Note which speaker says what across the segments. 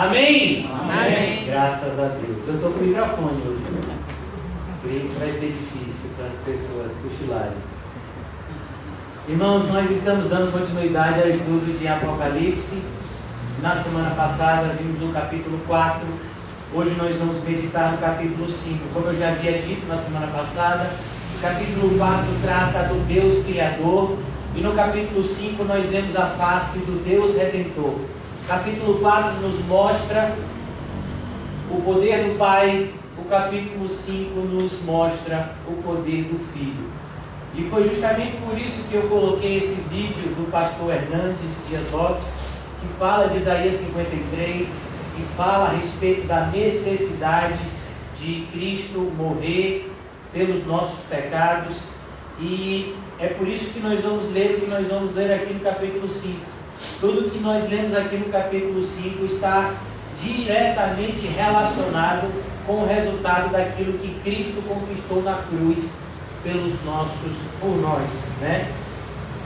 Speaker 1: Amém?
Speaker 2: Amém.
Speaker 1: Graças a Deus. Eu estou com o microfone hoje. Creio que vai ser difícil para as pessoas cochilarem. Irmãos, nós estamos dando continuidade ao estudo de Apocalipse. Na semana passada vimos o capítulo 4. Hoje nós vamos meditar no capítulo 5. Como eu já havia dito na semana passada, o capítulo 4 trata do Deus Criador. E no capítulo 5 nós vemos a face do Deus Redentor. O capítulo 4 nos mostra o poder do Pai. O capítulo 5 nos mostra o poder do Filho. E foi justamente por isso que eu coloquei esse vídeo do pastor Hernandes Dias Lopes, que fala de Isaías 53, que fala a respeito da necessidade de Cristo morrer pelos nossos pecados. E é por isso que nós vamos ler o que nós vamos ler aqui no capítulo 5. Tudo o que nós lemos aqui no capítulo 5 está diretamente relacionado com o resultado daquilo que Cristo conquistou na cruz por nós, né?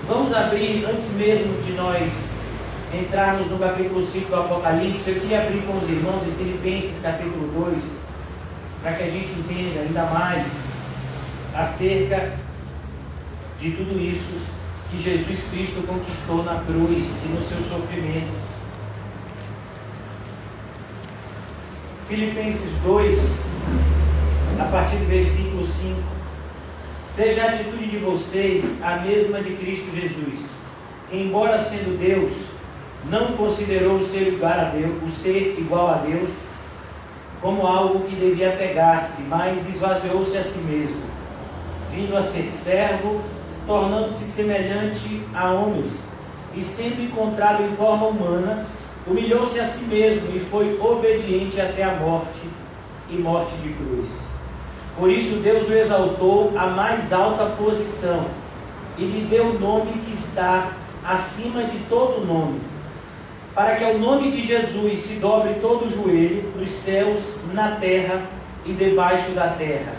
Speaker 1: Vamos abrir, antes mesmo de nós entrarmos no capítulo 5 do Apocalipse, eu queria abrir com os irmãos em Filipenses capítulo 2, para que a gente entenda ainda mais acerca de tudo isso que Jesus Cristo conquistou na cruz e no seu sofrimento. Filipenses 2, a partir do versículo 5. Seja a atitude de vocês a mesma de Cristo Jesus, que, embora sendo Deus, não considerou o ser igual a Deus como algo que devia pegar-se, mas esvaziou-se a si mesmo, vindo a ser servo, tornando-se semelhante a homens, e sendo encontrado em forma humana, humilhou-se a si mesmo e foi obediente até a morte, e morte de cruz. Por isso Deus o exaltou à mais alta posição, e lhe deu o nome que está acima de todo nome, para que ao nome de Jesus se dobre todo o joelho, nos céus, na terra e debaixo da terra,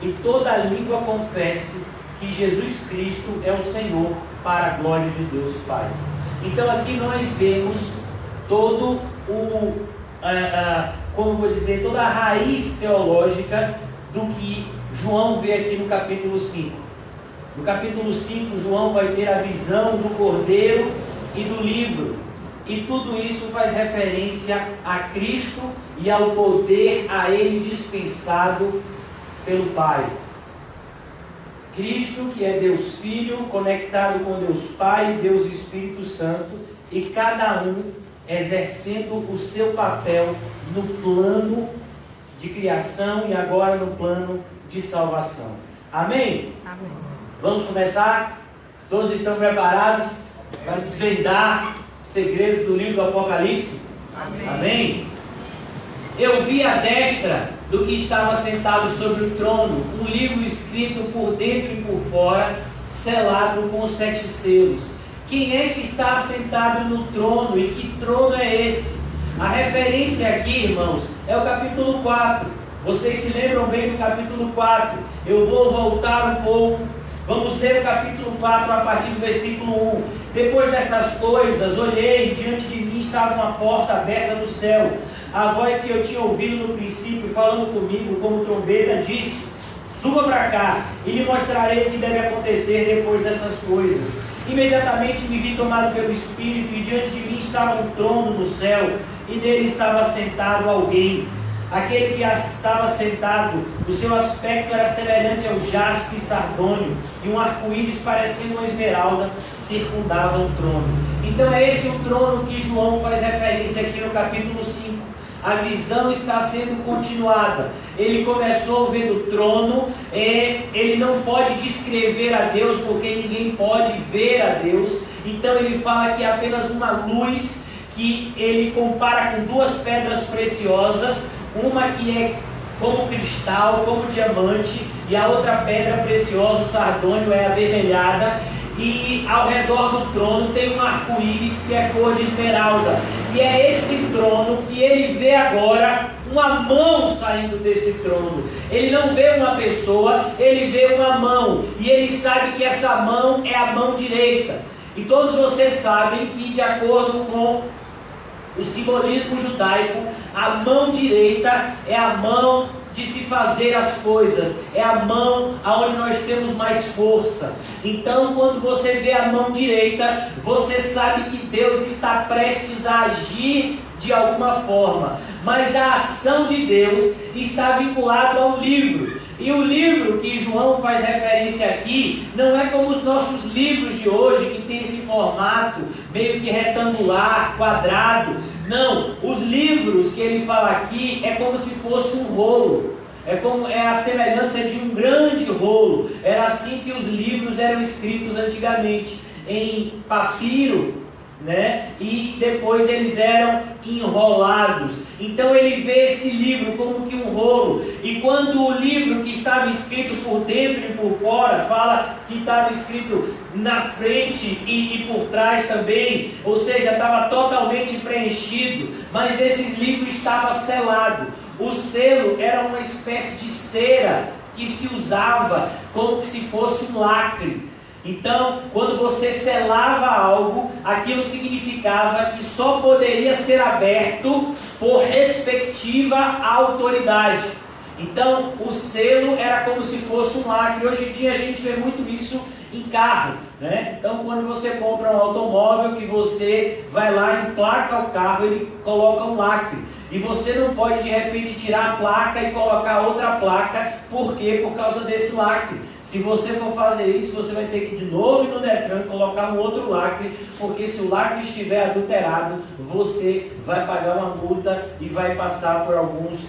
Speaker 1: e toda a língua confesse que Jesus Cristo é o Senhor, para a glória de Deus Pai. Então aqui nós vemos todo toda a raiz teológica do que João vê aqui no capítulo 5. No capítulo 5, João vai ter a visão do Cordeiro e do livro. E tudo isso faz referência a Cristo e ao poder a Ele dispensado pelo Pai. Cristo, que é Deus Filho, conectado com Deus Pai e Deus Espírito Santo, e cada um exercendo o seu papel no plano de criação e agora no plano de salvação. Amém?
Speaker 2: Amém.
Speaker 1: Vamos começar? Todos estão preparados para desvendar segredos do livro do Apocalipse?
Speaker 2: Amém.
Speaker 1: Amém? Eu vi à destra do que estava sentado sobre o trono um livro escrito por dentro e por fora, selado com 7 selos. Quem é que está sentado no trono e que trono é esse? A referência aqui, irmãos, é o capítulo 4. Vocês se lembram bem do capítulo 4. Eu vou voltar um pouco. Vamos ler o capítulo 4 a partir do versículo 1. Depois dessas coisas, olhei, e diante de mim estava uma porta aberta no céu. A voz que eu tinha ouvido no princípio, falando comigo como trombeta, disse: suba para cá, e lhe mostrarei o que deve acontecer depois dessas coisas. Imediatamente me vi tomado pelo Espírito, e diante de mim estava um trono no céu, e nele estava sentado alguém. Aquele que estava sentado, o seu aspecto era semelhante ao jaspe e sardônio, e um arco-íris parecendo uma esmeralda circundava o trono. Então é esse o trono que João faz referência aqui no capítulo 5. A visão está sendo continuada. Ele começou vendo o trono, ele não pode descrever a Deus, porque ninguém pode ver a Deus. Então ele fala que é apenas uma luz, que ele compara com 2 pedras preciosas, uma que é como cristal, como diamante, e a outra pedra preciosa, o sardônio, é avermelhada. E ao redor do trono tem um arco-íris que é cor de esmeralda. E é esse trono que ele vê agora uma mão saindo desse trono. Ele não vê uma pessoa, ele vê uma mão. E ele sabe que essa mão é a mão direita. E todos vocês sabem que, de acordo com o simbolismo judaico, a mão direita é a mão de se fazer as coisas, é a mão aonde nós temos mais força. Então, quando você vê a mão direita, você sabe que Deus está prestes a agir de alguma forma, mas a ação de Deus está vinculada ao livro. E o livro que João faz referência aqui não é como os nossos livros de hoje, que tem esse formato meio que retangular, quadrado. Não, os livros que ele fala aqui é como se fosse um rolo. É a semelhança de um grande rolo. Era assim que os livros eram escritos antigamente, em papiro, né? E depois eles eram enrolados. Então ele vê esse livro como que um rolo. E quando o livro que estava escrito por dentro e por fora, fala que estava escrito na frente e por trás também, ou seja, estava totalmente preenchido, mas esse livro estava selado. O selo era uma espécie de cera que se usava como se fosse um lacre. Então, quando você selava algo, aquilo significava que só poderia ser aberto por respectiva autoridade. Então, o selo era como se fosse um lacre. Hoje em dia a gente vê muito isso em carro, né? Então, quando você compra um automóvel, que você vai lá, emplaca o carro, ele coloca um lacre. E você não pode de repente tirar a placa e colocar outra placa. Por quê? Por causa desse lacre. Se você for fazer isso, você vai ter que de novo ir no Detran colocar um outro lacre, porque se o lacre estiver adulterado, você vai pagar uma multa e vai passar por alguns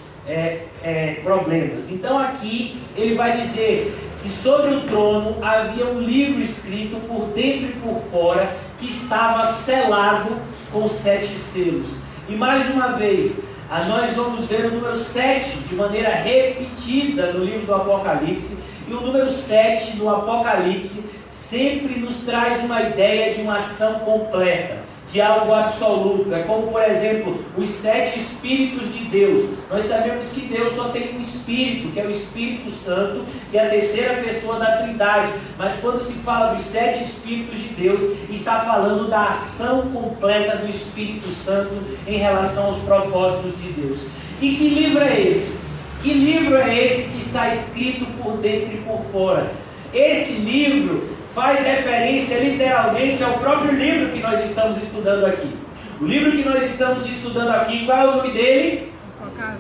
Speaker 1: problemas. Então aqui ele vai dizer que sobre o trono havia um livro escrito por dentro e por fora, que estava selado com 7 selos. E mais uma vez, nós vamos ver o número 7 de maneira repetida no livro do Apocalipse. E o número 7 do Apocalipse sempre nos traz uma ideia de uma ação completa, de algo absoluto. É como, por exemplo, os 7 Espíritos de Deus. Nós sabemos que Deus só tem um Espírito, que é o Espírito Santo, que é a terceira pessoa da Trindade. Mas quando se fala dos 7 Espíritos de Deus, está falando da ação completa do Espírito Santo em relação aos propósitos de Deus. E que livro é esse? Que livro é esse que está escrito por dentro e por fora? Esse livro faz referência literalmente ao próprio livro que nós estamos estudando aqui. O livro que nós estamos estudando aqui, qual é o nome dele?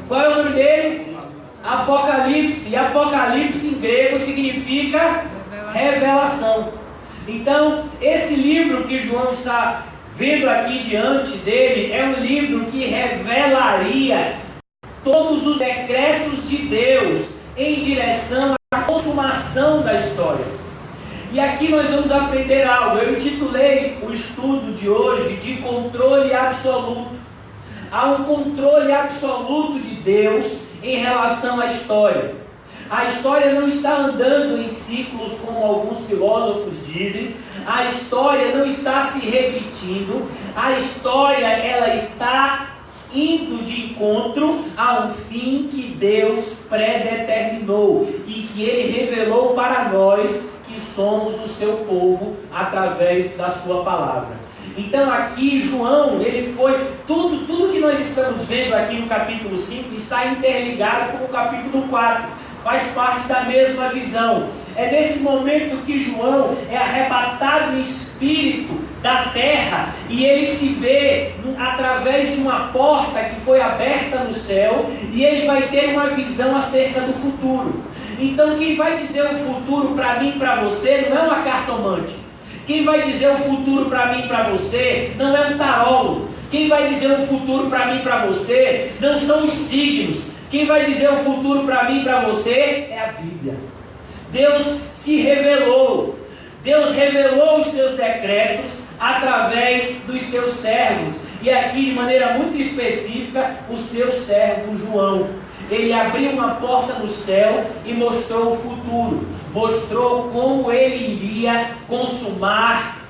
Speaker 1: Qual é o nome dele? Apocalipse. E Apocalipse em grego significa revelação. Então, esse livro que João está vendo aqui diante dele é um livro que revelaria todos os decretos de Deus em direção à consumação da história. E aqui nós vamos aprender algo. Eu intitulei o estudo de hoje de controle absoluto. Há um controle absoluto de Deus em relação à história. A história não está andando em ciclos, como alguns filósofos dizem. A história não está se repetindo. A história, ela está indo de encontro a um fim que Deus predeterminou e que Ele revelou para nós, que somos o seu povo, através da sua palavra. Então aqui João, ele foi, tudo que nós estamos vendo aqui no capítulo 5 está interligado com o capítulo 4, faz parte da mesma visão. É nesse momento que João é arrebatado em espírito da terra e ele se vê através de uma porta que foi aberta no céu e ele vai ter uma visão acerca do futuro. Então quem vai dizer o futuro para mim e para você não é uma cartomante. Quem vai dizer o futuro para mim e para você não é um tarólogo. Quem vai dizer o futuro para mim e para você não são os signos. Quem vai dizer o futuro para mim e para você é a Bíblia. Deus se revelou. Deus revelou os seus decretos através dos seus servos. E aqui, de maneira muito específica, o seu servo João. Ele abriu uma porta no céu e mostrou o futuro. Mostrou como ele iria consumar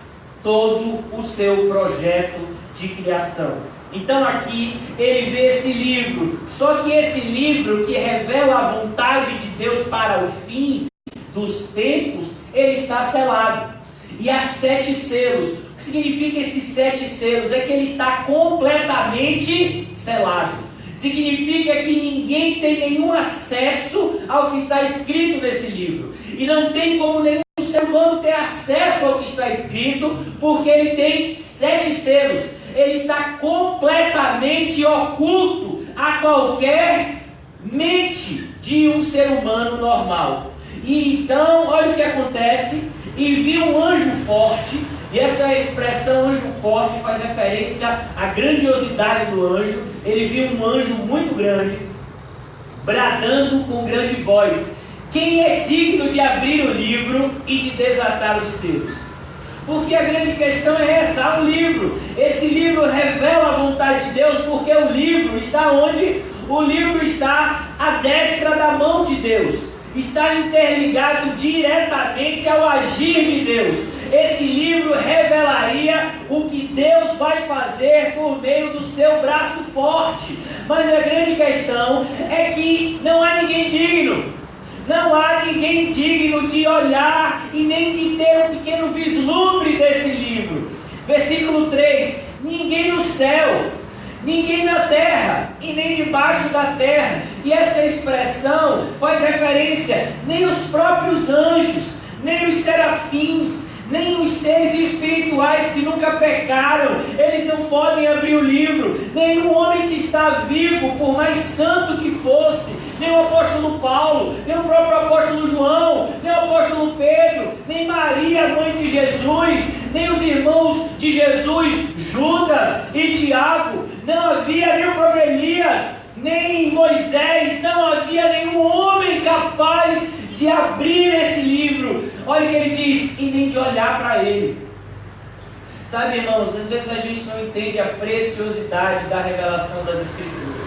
Speaker 1: todo o seu projeto de criação. Então aqui ele vê esse livro. Só que esse livro que revela a vontade de Deus para o fim dos tempos, ele está selado. E há 7 selos. que significa esses 7 selos? É que ele está completamente selado. Significa que ninguém tem nenhum acesso ao que está escrito nesse livro. E não tem como nenhum ser humano ter acesso ao que está escrito, porque ele tem 7 selos. Ele está completamente oculto a qualquer mente de um ser humano normal. E então, olha o que acontece. E viu um anjo forte, e essa expressão anjo forte faz referência à grandiosidade do anjo. Ele viu um anjo muito grande, bradando com grande voz: quem é digno de abrir o livro e de desatar os selos? Porque a grande questão é essa: há um livro. Esse livro revela a vontade de Deus, porque o livro está onde? O livro está à destra da mão de Deus. Está interligado diretamente ao agir de Deus. Esse livro revelaria o que Deus vai fazer por meio do seu braço forte. Mas a grande questão é que não há ninguém digno. Não há ninguém digno de olhar e nem de ter um pequeno vislumbre desse livro. Versículo 3: ninguém no céu, ninguém na terra e nem debaixo da terra. E essa expressão faz referência: nem os próprios anjos, nem os serafins, nem os seres espirituais que nunca pecaram, eles não podem abrir o livro. Nenhum homem que está vivo, por mais santo que fosse, nem o apóstolo Paulo, nem o próprio apóstolo João, nem o apóstolo Pedro, nem Maria, mãe de Jesus, nem os irmãos de Jesus, Judas e Tiago, não havia nem o próprio Elias, nem Moisés, não havia nenhum homem capaz de abrir esse livro. Olha o que ele diz: e nem de olhar para ele. Sabe, irmãos, às vezes a gente não entende a preciosidade da revelação das Escrituras.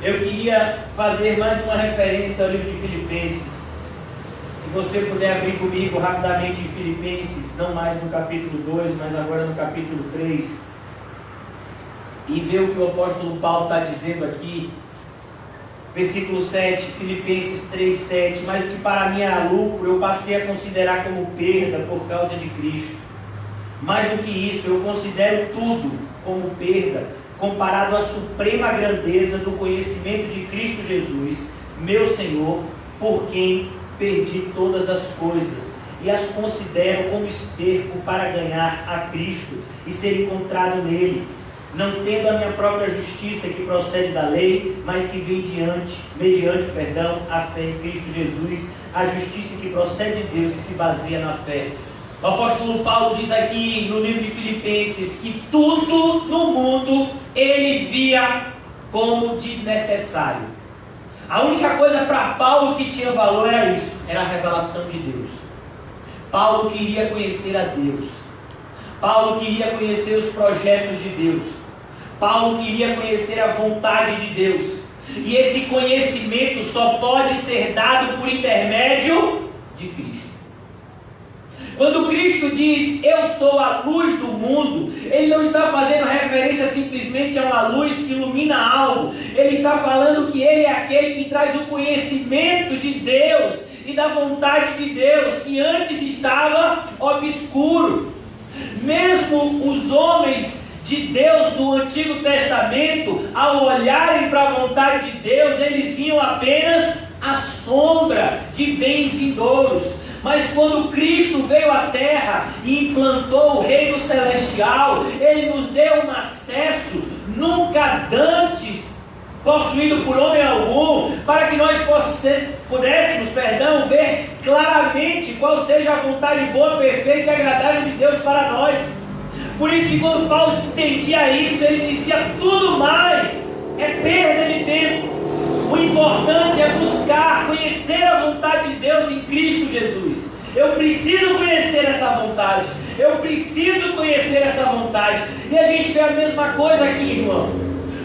Speaker 1: Eu queria fazer mais uma referência ao livro de Filipenses. Se você puder abrir comigo rapidamente em Filipenses, não mais no capítulo 2, mas agora no capítulo 3, e ver o que o apóstolo Paulo está dizendo aqui. Versículo 7, Filipenses 3, 7: mas o que para mim era lucro, eu passei a considerar como perda por causa de Cristo. Mais do que isso, eu considero tudo como perda, comparado à suprema grandeza do conhecimento de Cristo Jesus, meu Senhor, por quem perdi todas as coisas, e as considero como esterco para ganhar a Cristo e ser encontrado nele, não tendo a minha própria justiça que procede da lei, mas que vem mediante a fé em Cristo Jesus, a justiça que procede de Deus e se baseia na fé. O apóstolo Paulo diz aqui no livro de Filipenses que tudo no mundo ele via como desnecessário. A única coisa para Paulo que tinha valor era isso, era a revelação de Deus. Paulo queria conhecer a Deus. Paulo queria conhecer os projetos de Deus. Paulo queria conhecer a vontade de Deus. E esse conhecimento só pode ser dado por intermédio de Cristo. Quando Cristo diz: eu sou a luz do mundo, Ele não está fazendo referência simplesmente a uma luz que ilumina algo. Ele está falando que Ele é aquele que traz o conhecimento de Deus e da vontade de Deus, que antes estava obscuro. Mesmo os homens de Deus do Antigo Testamento, ao olharem para a vontade de Deus, eles viam apenas a sombra de bens vindouros. Mas quando Cristo veio à terra e implantou o reino celestial, Ele nos deu um acesso nunca dantes possuído por homem algum, para que nós pudéssemos ver claramente qual seja a vontade boa, perfeita e agradável de Deus para nós. Por isso que quando Paulo entendia isso, ele dizia: tudo mais é perda de tempo. O importante é buscar, conhecer a vontade de Deus em Cristo Jesus. Eu preciso conhecer essa vontade. Eu preciso conhecer essa vontade. E a gente vê a mesma coisa aqui em João.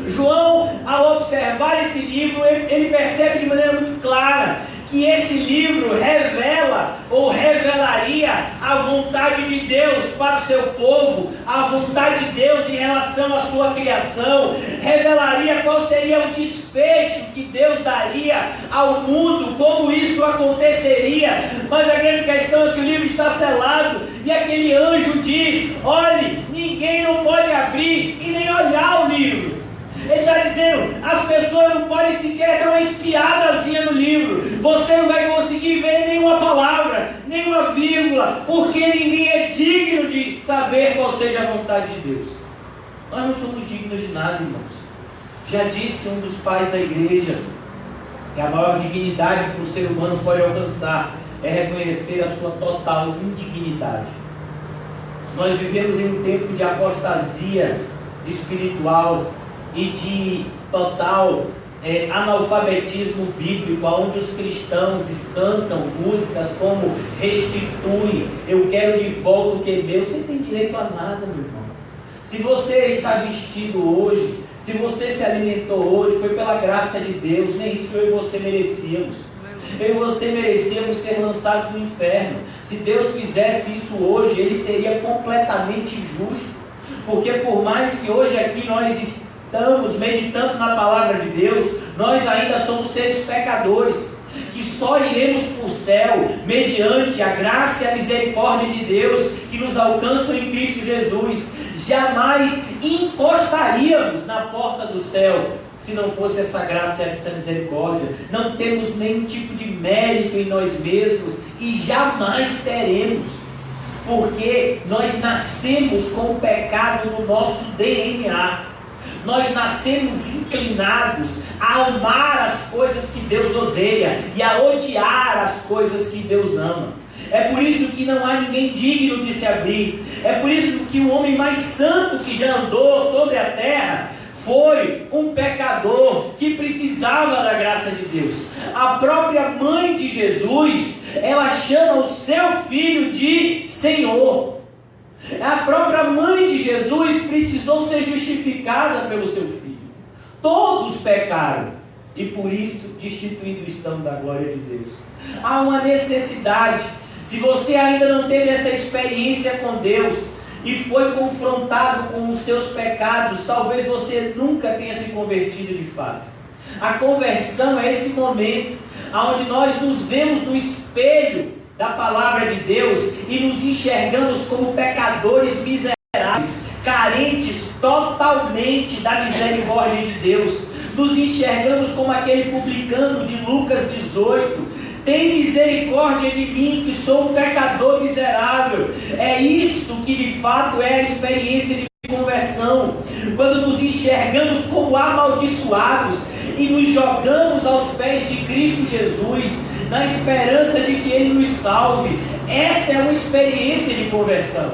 Speaker 1: João, ao observar esse livro, ele percebe de maneira muito clara que esse livro revela ou revelaria a vontade de Deus para o seu povo, a vontade de Deus em relação à sua criação, revelaria qual seria o desfecho que Deus daria ao mundo, como isso aconteceria. Mas a grande questão é que o livro está selado, E aquele anjo diz: olhe, ninguém não pode abrir e nem olhar o livro. Ele está dizendo: as pessoas não podem sequer dar uma espiadazinha no livro. Você não vai conseguir ver nenhuma palavra, nenhuma vírgula, porque ninguém é digno de saber qual seja a vontade de Deus. Nós não somos dignos de nada, irmãos. Já disse um dos pais da igreja que a maior dignidade que o ser humano pode alcançar é reconhecer a sua total indignidade. Nós vivemos em um tempo de apostasia espiritual e de total analfabetismo bíblico, onde os cristãos cantam músicas como restitui, eu quero de volta o que é meu. Você tem direito a nada, meu irmão. Se você está vestido hoje, se você se alimentou hoje, foi pela graça de Deus. Nem isso eu e você merecíamos. Eu e você merecíamos ser lançados no inferno. Se Deus fizesse isso hoje, Ele seria completamente justo. Porque por mais que hoje aqui nós estamos meditando na palavra de Deus, nós ainda somos seres pecadores, que só iremos para o céu mediante a graça e a misericórdia de Deus que nos alcançam em Cristo Jesus. Jamais encostaríamos na porta do céu se não fosse essa graça e essa misericórdia. Não temos nenhum tipo de mérito em nós mesmos e jamais teremos, porque nós nascemos com o pecado no nosso DNA. Nós nascemos inclinados a amar as coisas que Deus odeia e a odiar as coisas que Deus ama. É por isso que não há ninguém digno de se abrir. É por isso que o homem mais santo que já andou sobre a terra foi um pecador que precisava da graça de Deus. A própria mãe de Jesus, ela chama o seu filho de Senhor. A própria mãe de Jesus precisou ser justificada pelo seu filho. Todos pecaram e por isso destituídos estão da glória de Deus. Há uma necessidade. Se você ainda não teve essa experiência com Deus e foi confrontado com os seus pecados, talvez você nunca tenha se convertido de fato. A conversão é esse momento onde nós nos vemos no espelho da palavra de Deus e nos enxergamos como pecadores miseráveis, carentes totalmente da misericórdia de Deus. Nos enxergamos como aquele publicano de Lucas 18: tem misericórdia de mim, que sou um pecador miserável. É isso que de fato é a experiência de conversão. Quando nos enxergamos como amaldiçoados e nos jogamos aos pés de Cristo Jesus, na esperança de que Ele nos salve. Essa é uma experiência de conversão.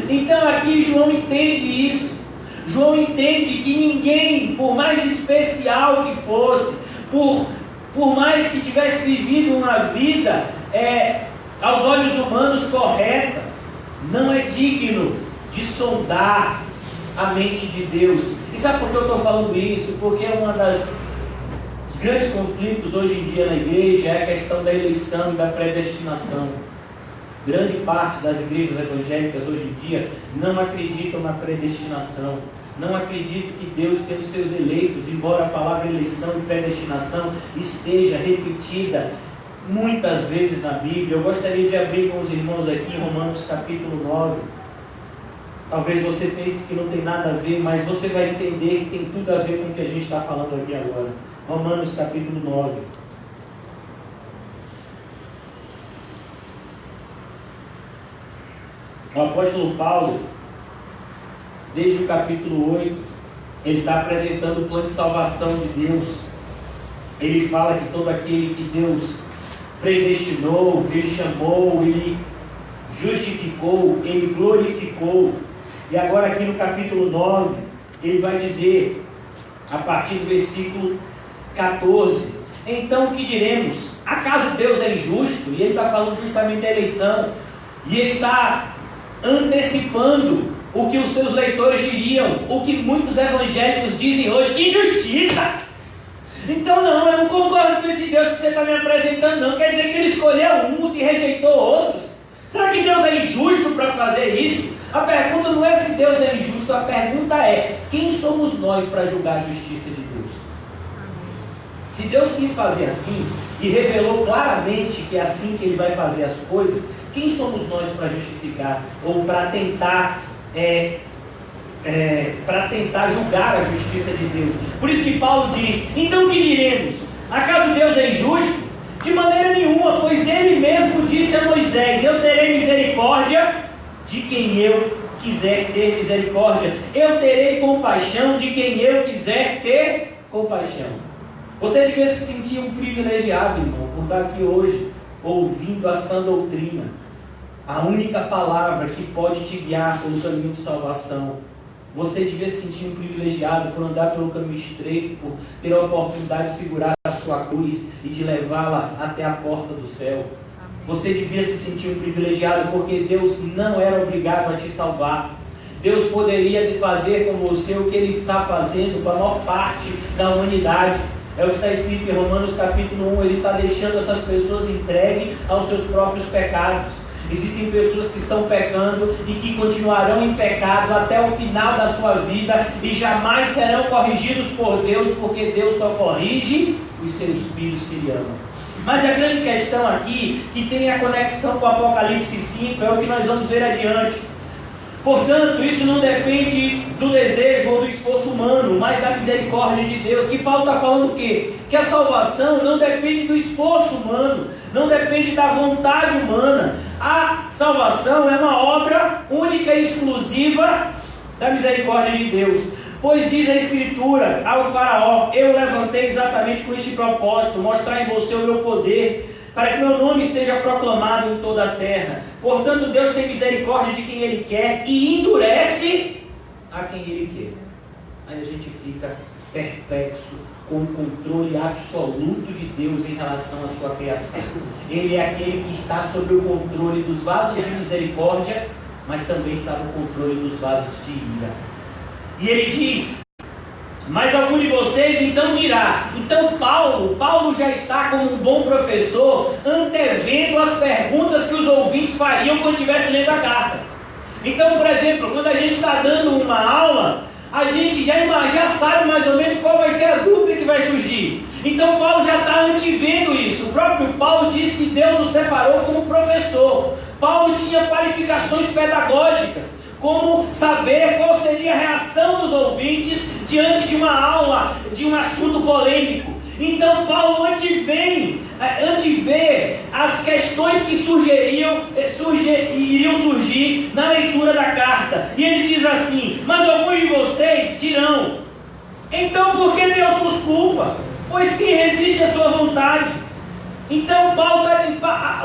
Speaker 1: Então aqui João entende isso. João entende que ninguém, por mais especial que fosse, por mais que tivesse vivido uma vida aos olhos humanos correta, não é digno de sondar a mente de Deus. E sabe por que eu estou falando isso? Porque é uma dos grandes conflitos hoje em dia na igreja é a questão da eleição e da predestinação. Grande parte das igrejas evangélicas hoje em dia não acreditam na predestinação. Não acredito que Deus tem os seus eleitos, embora a palavra eleição e predestinação esteja repetida muitas vezes na Bíblia. Eu gostaria de abrir com os irmãos aqui em Romanos capítulo 9. Talvez você pense que não tem nada a ver, mas você vai entender que tem tudo a ver com o que a gente está falando aqui agora. Romanos capítulo 9. O apóstolo Paulo, desde o capítulo 8, ele está apresentando o plano de salvação de Deus. Ele fala que todo aquele que Deus predestinou, que Ele chamou, Ele justificou, Ele glorificou. E agora aqui no capítulo 9, ele vai dizer, a partir do versículo 14, então o que diremos? Acaso Deus é injusto? E ele está falando justamente da eleição. E ele está antecipando o que os seus leitores diriam, o que muitos evangélicos dizem hoje: que injustiça! Então não, eu não concordo com esse Deus que você está me apresentando, não. Quer dizer que Ele escolheu uns e rejeitou outros? Será que Deus é injusto para fazer isso? A pergunta não é se Deus é injusto, a pergunta é: quem somos nós para julgar a justiça de Deus? Se Deus quis fazer assim, e revelou claramente que é assim que Ele vai fazer as coisas, Quem somos nós para justificar ou para tentar julgar a justiça de Deus? Por isso que Paulo diz: então que diremos? Acaso Deus é injusto? De maneira nenhuma, pois ele mesmo disse a Moisés: eu terei misericórdia de quem eu quiser ter misericórdia, eu terei compaixão de quem eu quiser ter compaixão. Você devia se sentir um privilegiado, irmão, por estar aqui hoje ouvindo a sã doutrina, a única palavra que pode te guiar pelo caminho de salvação. Você devia se sentir um privilegiado por andar pelo caminho estreito, por ter a oportunidade de segurar a sua cruz e de levá-la até a porta do céu. Você devia se sentir um privilegiado porque Deus não era obrigado a te salvar. Deus poderia fazer com você o que Ele está fazendo com a maior parte da humanidade. É o que está escrito em Romanos capítulo 1, Ele está deixando essas pessoas entregues aos seus próprios pecados. Existem pessoas que estão pecando e que continuarão em pecado até o final da sua vida e jamais serão corrigidos por Deus, porque Deus só corrige os seus filhos que Ele ama. Mas a grande questão aqui, que tem a conexão com o Apocalipse 5, é o que nós vamos ver adiante. Portanto, isso não depende do desejo ou do esforço humano, mas da misericórdia de Deus. Que Paulo está falando o quê? Que a salvação não depende do esforço humano, não depende da vontade humana. A salvação é uma obra única e exclusiva da misericórdia de Deus. Pois diz a Escritura ao faraó: eu levantei exatamente com este propósito, mostrar em você o meu poder, para que meu nome seja proclamado em toda a terra. Portanto, Deus tem misericórdia de quem Ele quer e endurece a quem Ele quer. Mas a gente fica perplexo com o controle absoluto de Deus em relação à sua criação. Ele é aquele que está sob o controle dos vasos de misericórdia, mas também está no controle dos vasos de ira. E Ele diz: mas algum de vocês então dirá. Então Paulo já está como um bom professor, antevendo as perguntas que os ouvintes fariam quando estivesse lendo a carta. Então, por exemplo, quando a gente está dando uma aula, a gente já sabe mais ou menos qual vai ser a dúvida que vai surgir. Então Paulo já está antevendo isso. O próprio Paulo diz que Deus o separou como professor. Paulo tinha qualificações pedagógicas, como saber qual seria a reação dos ouvintes diante de uma aula, de um assunto polêmico. Então Paulo antevê as questões que iriam surgir na leitura da carta. E ele diz assim: mas alguns de vocês dirão, então por que Deus nos culpa? Pois quem resiste à sua vontade? Então Paulo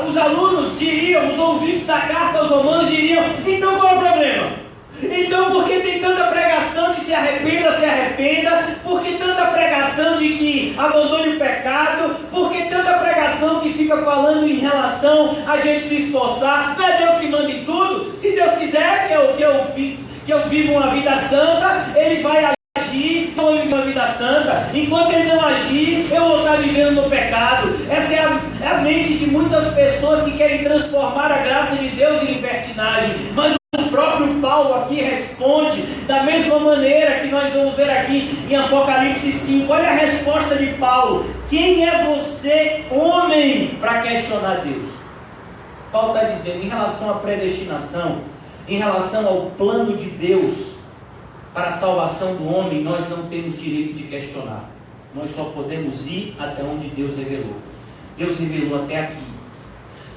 Speaker 1: os alunos diriam, os ouvintes da carta aos Romanos diriam: então qual é o problema? Então por que tem tanta pregação de se arrependa? Por que tanta pregação de que abandone o pecado? Por que tanta pregação que fica falando em relação a gente se esforçar? Não é Deus que manda em tudo? Se Deus quiser que eu viva uma vida santa, Ele vai agir, eu vou viver uma vida santa. Enquanto Ele não agir, eu vou estar vivendo no pecado. Essa é a mente de muitas pessoas que querem transformar a graça de Deus em libertinagem. Mas o próprio Paulo aqui responde da mesma maneira que nós vamos ver aqui em Apocalipse 5. Olha a resposta de Paulo: quem é você, homem, para questionar Deus? Paulo está dizendo, em relação à predestinação, em relação ao plano de Deus para a salvação do homem, nós não temos direito de questionar. Nós só podemos ir até onde Deus revelou. Deus revelou até aqui.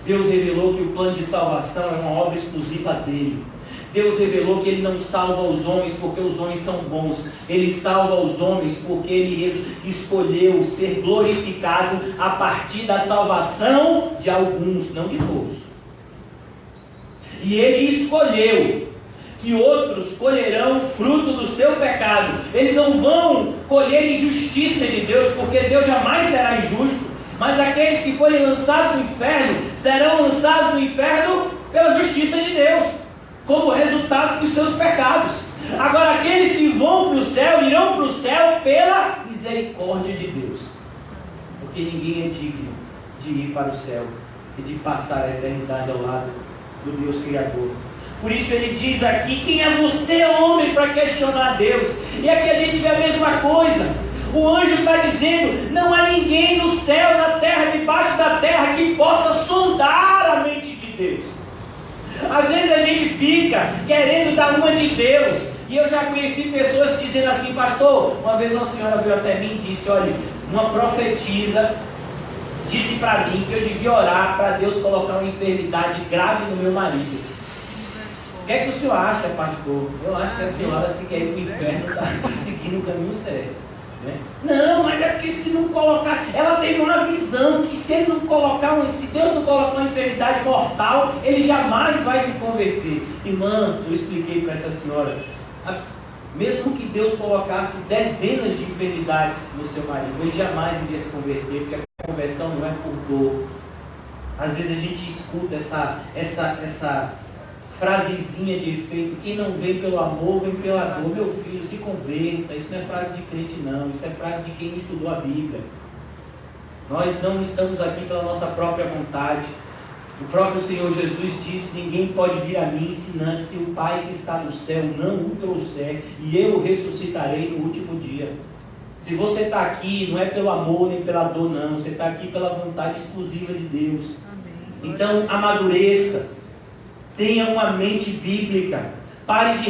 Speaker 1: Deus revelou que o plano de salvação é uma obra exclusiva dele. Deus revelou que Ele não salva os homens porque os homens são bons. Ele salva os homens porque Ele escolheu ser glorificado a partir da salvação de alguns, não de todos. E Ele escolheu que outros colherão fruto do seu pecado. Eles não vão colher injustiça de Deus, porque Deus jamais será injusto. Mas aqueles que forem lançados no inferno, serão lançados no inferno pela justiça de Deus, como resultado dos seus pecados. Agora, aqueles que vão para o céu, irão para o céu pela misericórdia de Deus. Porque ninguém é digno de ir para o céu e de passar a eternidade ao lado do Deus Criador. Por isso ele diz aqui: quem é você, homem, para questionar Deus? E aqui a gente vê a mesma coisa. O anjo está dizendo: não há ninguém no céu, na terra, debaixo da terra, que possa sondar a mente de Deus. Às vezes a gente fica querendo dar uma de Deus. E eu já conheci pessoas dizendo assim: pastor, uma vez uma senhora veio até mim e disse: olha, uma profetisa disse para mim que eu devia orar para Deus colocar uma enfermidade grave no meu marido. O que é que o senhor acha, pastor? Eu acho que a senhora, se quer ir para o inferno, está seguindo o caminho certo. Né? Não, mas é porque se não colocar... Ela teve uma visão que se ele não colocar, se Deus não colocar uma enfermidade mortal, ele jamais vai se converter. Irmã, eu expliquei para essa senhora, mesmo que Deus colocasse dezenas de enfermidades no seu marido, ele jamais iria se converter, porque a conversão não é por dor. Às vezes a gente escuta essa frasezinha de efeito: quem não vem pelo amor, vem pela dor. Meu filho, se converta. Isso não é frase de crente, não. Isso é frase de quem não estudou a Bíblia. Nós não estamos aqui pela nossa própria vontade. O próprio Senhor Jesus disse: ninguém pode vir a mim, senão se o Pai que está no céu não o trouxer, e eu o ressuscitarei no último dia. Se você está aqui, não é pelo amor nem pela dor, não. Você está aqui pela vontade exclusiva de Deus. Amém. Então, amadureça. Tenha uma mente bíblica. Pare de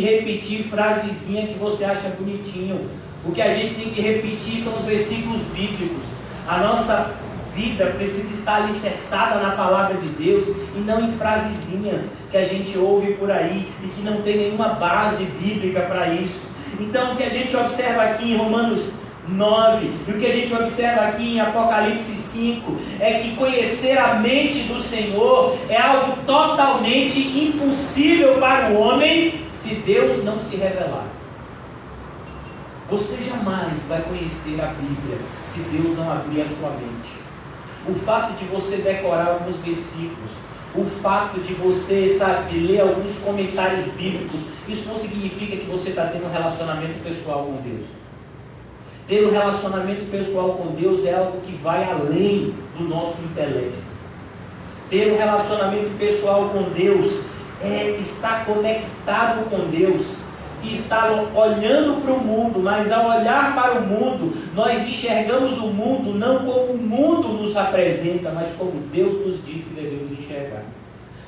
Speaker 1: repetir frasezinha que você acha bonitinho. O que a gente tem que repetir são os versículos bíblicos. A nossa vida precisa estar alicerçada na palavra de Deus e não em frasezinhas que a gente ouve por aí e que não tem nenhuma base bíblica para isso. Então, o que a gente observa aqui em Romanos 9 e o que a gente observa aqui em Apocalipse 5 é que conhecer a mente do Senhor é algo totalmente impossível para o homem se Deus não se revelar. Você jamais vai conhecer a Bíblia se Deus não abrir a sua mente. O fato de você decorar alguns versículos, o fato de você, ler alguns comentários bíblicos, isso não significa que você está tendo um relacionamento pessoal com Deus. Ter um relacionamento pessoal com Deus é algo que vai além do nosso intelecto. Ter um relacionamento pessoal com Deus é estar conectado com Deus e estar olhando para o mundo, mas ao olhar para o mundo, nós enxergamos o mundo não como o mundo nos apresenta, mas como Deus nos diz que devemos enxergar.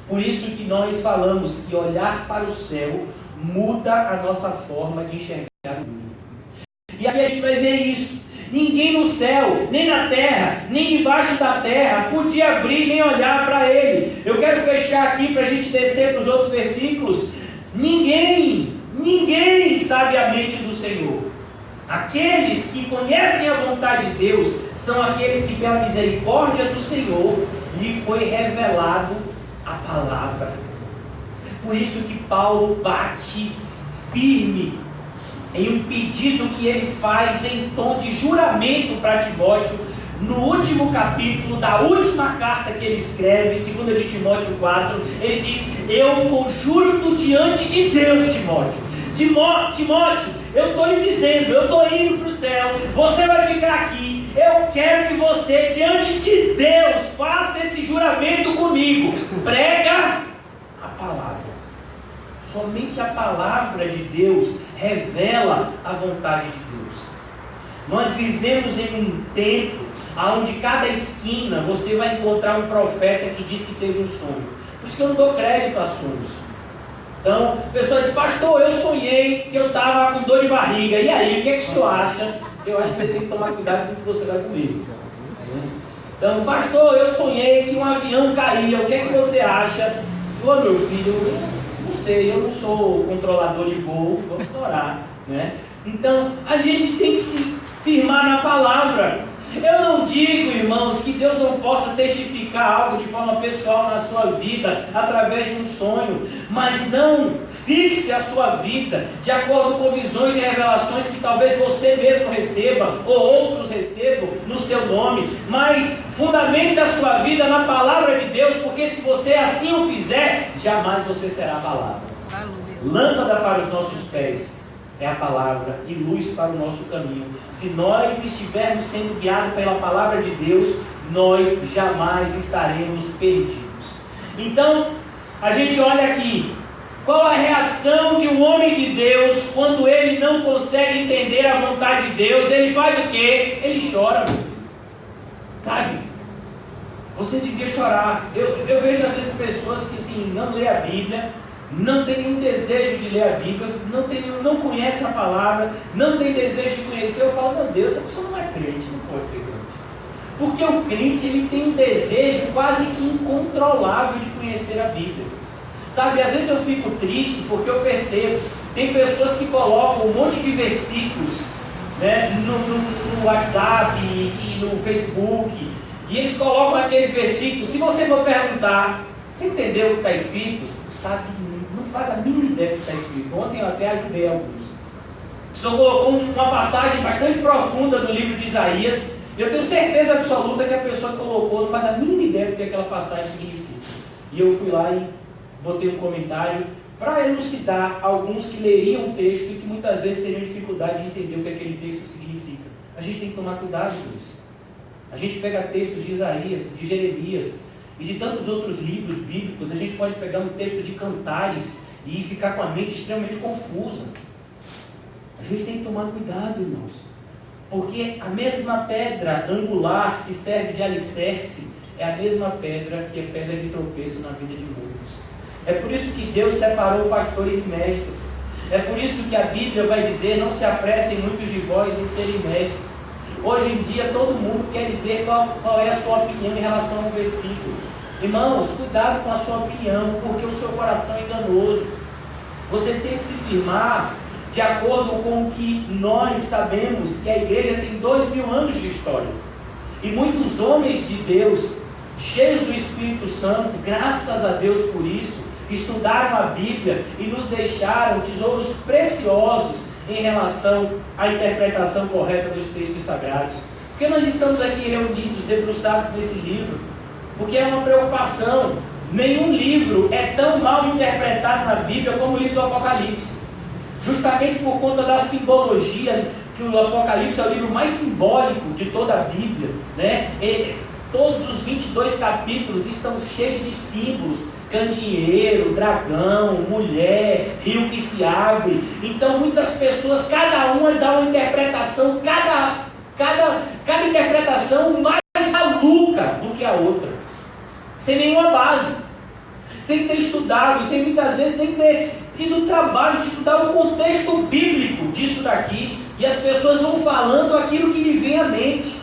Speaker 1: Por isso que nós falamos que olhar para o céu muda a nossa forma de enxergar o mundo. E aqui a gente vai ver isso. Ninguém no céu, nem na terra, nem debaixo da terra podia abrir nem olhar para ele. Eu quero fechar aqui para a gente descer para os outros versículos. Ninguém sabe a mente do Senhor. Aqueles que conhecem a vontade de Deus são aqueles que, pela misericórdia do Senhor, lhe foi revelado a palavra. Por isso que Paulo bate firme em um pedido que ele faz em tom de juramento para Timóteo, no último capítulo da última carta que ele escreve, 2 de Timóteo 4, ele diz: eu conjuro-te diante de Deus, Timóteo. Timóteo, eu estou lhe dizendo, eu estou indo para o céu, você vai ficar aqui, eu quero que você, diante de Deus, faça esse juramento comigo, prega a palavra. Somente a palavra de Deus revela a vontade de Deus. Nós vivemos em um tempo onde cada esquina você vai encontrar um profeta que diz que teve um sonho. Por isso que eu não dou crédito a sonhos. Então, a pessoa diz: pastor, eu sonhei que eu estava com dor de barriga. E aí, o que é que o senhor acha? Eu acho que você tem que tomar cuidado com o que você vai comer. Então, pastor, eu sonhei que um avião caía. O que é que você acha? Ô, meu filho, eu não sei, eu não sou controlador de voo, vamos orar, né? Então, a gente tem que se firmar na palavra. Eu não digo, irmãos, que Deus não possa testificar algo de forma pessoal na sua vida, através de um sonho, mas não fixe a sua vida de acordo com visões e revelações que talvez você mesmo receba, ou outros recebam no seu nome, mas fundamente a sua vida na palavra de Deus, porque se você assim o fizer, jamais você será abalado. Lâmpada para os nossos pés é a palavra e luz para o nosso caminho. Se nós estivermos sendo guiados pela palavra de Deus, nós jamais estaremos perdidos. Então, a gente olha aqui, qual a reação de um homem de Deus quando ele não consegue entender a vontade de Deus? Ele faz o quê? Ele chora, sabe? Você devia chorar. Eu vejo às vezes pessoas que assim, não lê a Bíblia, não tem nenhum desejo de ler a Bíblia, não conhece a palavra, não tem desejo de conhecer. Eu falo, meu Deus, essa pessoa não é crente, não pode ser crente. Porque o crente, ele tem um desejo quase que incontrolável de conhecer a Bíblia. Sabe, às vezes eu fico triste porque eu percebo, tem pessoas que colocam um monte de versículos, né, no WhatsApp e no Facebook, e eles colocam aqueles versículos. Se você for perguntar, você entendeu o que está escrito? Sabe, não faz a mínima ideia do que está escrito. Ontem eu até ajudei alguns. A pessoa colocou uma passagem bastante profunda do livro de Isaías. Eu tenho certeza absoluta que a pessoa que colocou não faz a mínima ideia do que aquela passagem significa. E eu fui lá e botei um comentário para elucidar alguns que leriam o texto e que muitas vezes teriam dificuldade de entender o que aquele texto significa. A gente tem que tomar cuidado com isso. A gente pega textos de Isaías, de Jeremias e de tantos outros livros bíblicos. A gente pode pegar um texto de Cantares e ficar com a mente extremamente confusa. A gente tem que tomar cuidado, irmãos. Porque a mesma pedra angular que serve de alicerce é a mesma pedra que é pedra de tropeço na vida de muitos. É por isso que Deus separou pastores e mestres. É por isso que a Bíblia vai dizer, não se apressem muitos de vós em serem mestres. Hoje em dia todo mundo quer dizer qual é a sua opinião em relação ao versículo. Irmãos, cuidado com a sua opinião, porque o seu coração é enganoso. Você tem que se firmar de acordo com o que nós sabemos, que a igreja tem 2000 anos de história. E muitos homens de Deus, cheios do Espírito Santo, graças a Deus por isso, estudaram a Bíblia e nos deixaram tesouros preciosos em relação à interpretação correta dos textos sagrados. Porque nós estamos aqui reunidos, debruçados nesse livro, porque é uma preocupação. Nenhum livro é tão mal interpretado na Bíblia como o livro do Apocalipse. Justamente por conta da simbologia, que o Apocalipse é o livro mais simbólico de toda a Bíblia, né? Todos os 22 capítulos estão cheios de símbolos: candeeiro, dragão, mulher, rio que se abre. Então muitas pessoas, cada uma dá uma interpretação, cada interpretação mais maluca do que a outra, sem nenhuma base, sem ter estudado, sem muitas vezes nem ter tido o trabalho de estudar o contexto bíblico disso daqui, e as pessoas vão falando aquilo que lhe vem à mente.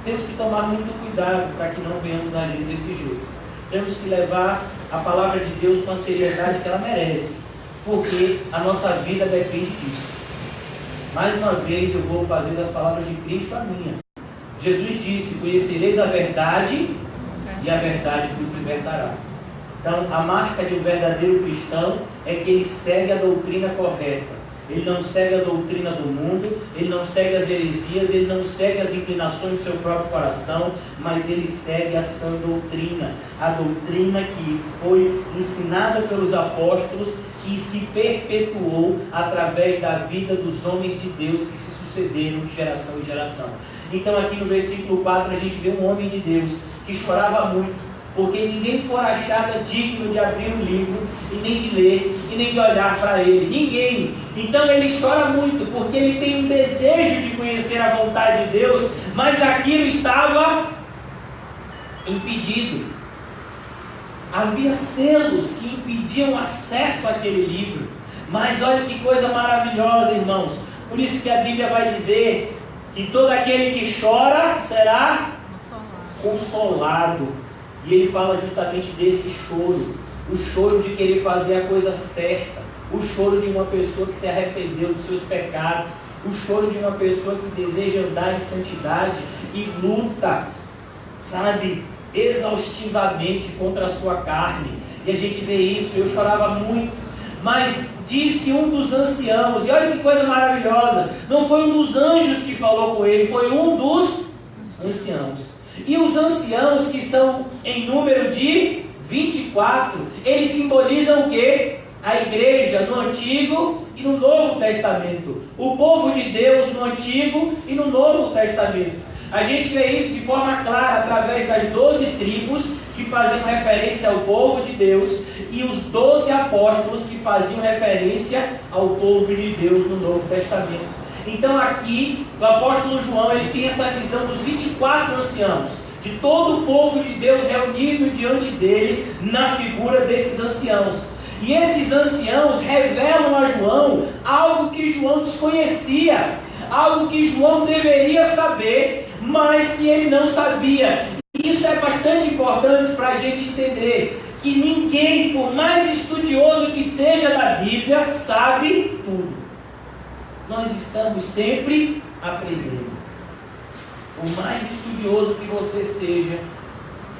Speaker 1: Temos que tomar muito cuidado para que não venhamos agir desse jeito. Temos que levar a palavra de Deus com a seriedade que ela merece, porque a nossa vida depende disso. Mais uma vez eu vou fazer das palavras de Cristo a minha. Jesus disse: conhecereis a verdade e a verdade vos libertará. Então a marca de um verdadeiro cristão é que ele segue a doutrina correta. Ele não segue a doutrina do mundo, ele não segue as heresias, ele não segue as inclinações do seu próprio coração, mas ele segue a sã doutrina, a doutrina que foi ensinada pelos apóstolos e se perpetuou através da vida dos homens de Deus que se sucederam de geração em geração. Então aqui no versículo 4 a gente vê um homem de Deus que chorava muito, porque ninguém for achado digno de abrir um livro, e nem de ler, e nem de olhar para ele. Ninguém. Então ele chora muito, porque ele tem um desejo de conhecer a vontade de Deus, mas aquilo estava impedido. Havia selos que impediam acesso àquele livro. Mas olha que coisa maravilhosa, irmãos. Por isso que a Bíblia vai dizer que todo aquele que chora será consolado. E ele fala justamente desse choro, o choro de querer fazer a coisa certa, o choro de uma pessoa que se arrependeu dos seus pecados, o choro de uma pessoa que deseja andar em santidade e luta, sabe, exaustivamente contra a sua carne. E a gente vê isso. Eu chorava muito, mas disse um dos anciãos, e olha que coisa maravilhosa, não foi um dos anjos que falou com ele, foi um dos anciãos. E os anciãos, que são em número de 24, eles simbolizam o quê? A igreja no Antigo e no Novo Testamento. O povo de Deus no Antigo e no Novo Testamento. A gente vê isso de forma clara através das 12 tribos que faziam referência ao povo de Deus e os 12 apóstolos que faziam referência ao povo de Deus no Novo Testamento. Então aqui, o apóstolo João, ele tem essa visão dos 24 anciãos, de todo o povo de Deus reunido diante dele na figura desses anciãos. E esses anciãos revelam a João algo que João desconhecia, algo que João deveria saber, mas que ele não sabia. E isso é bastante importante para a gente entender que ninguém, por mais estudioso que seja da Bíblia, sabe tudo. Nós estamos sempre aprendendo. Por mais estudioso que você seja,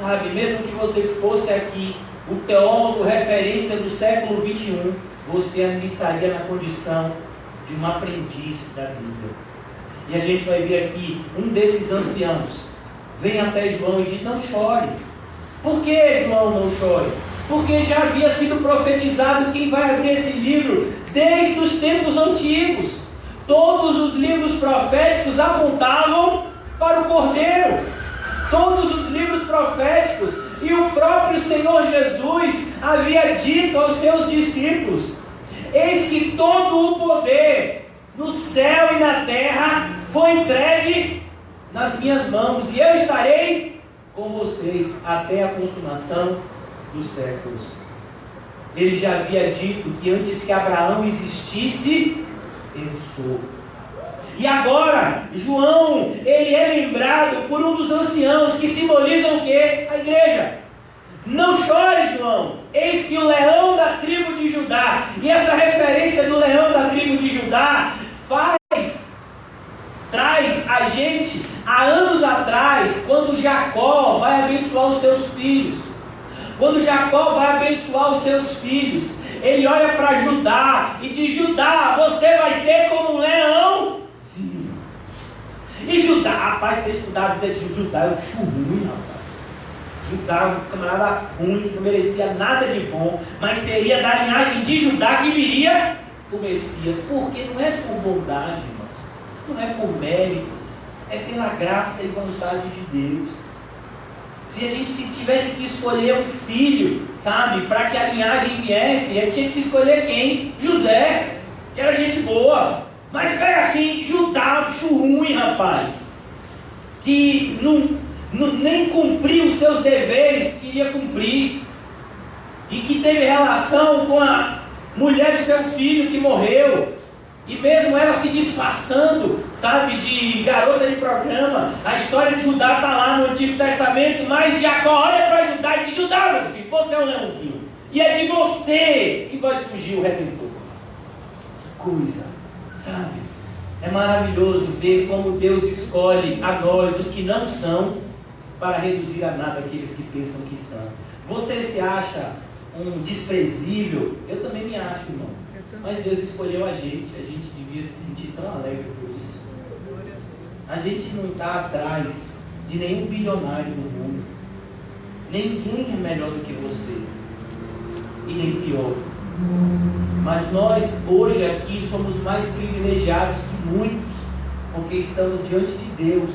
Speaker 1: sabe, mesmo que você fosse aqui o teólogo referência do século 21, você ainda estaria na condição de um aprendiz da Bíblia. E a gente vai ver aqui um desses anciãos vem até João e diz: não chore. Por que, João, não chore? Porque já havia sido profetizado quem vai abrir esse livro desde os tempos antigos. Todos os livros proféticos apontavam para o Cordeiro. Todos os livros proféticos e o próprio Senhor Jesus havia dito aos seus discípulos: eis que todo o poder no céu e na terra foi entregue nas minhas mãos, e eu estarei com vocês até a consumação dos séculos. Ele já havia dito que antes que Abraão existisse, eu sou. E agora, João, ele é lembrado por um dos anciãos que simbolizam o quê? A igreja. Não chore, João, eis que o leão da tribo de Judá. E essa referência do leão da tribo de Judá traz a gente há anos atrás, quando Jacó vai abençoar os seus filhos. Quando Jacó vai abençoar os seus filhos, ele olha para Judá e diz: Judá, você vai ser como um leãozinho. E Judá, rapaz, você estudar a vida de Judá, é um bicho ruim, rapaz. Judá, um camarada ruim, não merecia nada de bom, mas seria da linhagem de Judá que viria o Messias. Porque não é por bondade, irmãos, não é por mérito, é pela graça e vontade de Deus. Se a gente tivesse que escolher um filho, sabe, para que a linhagem viesse, ele tinha que se escolher quem? José, que era gente boa. Mas pega aqui, Judá, bicho ruim, rapaz, que nem cumpriu os seus deveres que queria cumprir, e que teve relação com a mulher do seu filho que morreu, e mesmo ela se disfarçando, sabe, de garota de programa. A história de Judá está lá no Antigo Testamento, mas Jacó olha para Judá e diz: Judá, meu filho, você é um leãozinho, e é de você que vai surgir o Redentor. Que coisa, sabe? É maravilhoso ver como Deus escolhe a nós, os que não são, para reduzir a nada aqueles que pensam que são. Você se acha um desprezível? Eu também me acho, irmão. Mas Deus escolheu a gente devia se sentir tão alegre por isso. A gente não está atrás de nenhum bilionário no mundo. Ninguém é melhor do que você, e nem pior. Mas nós hoje aqui somos mais privilegiados que muitos, porque estamos diante de Deus,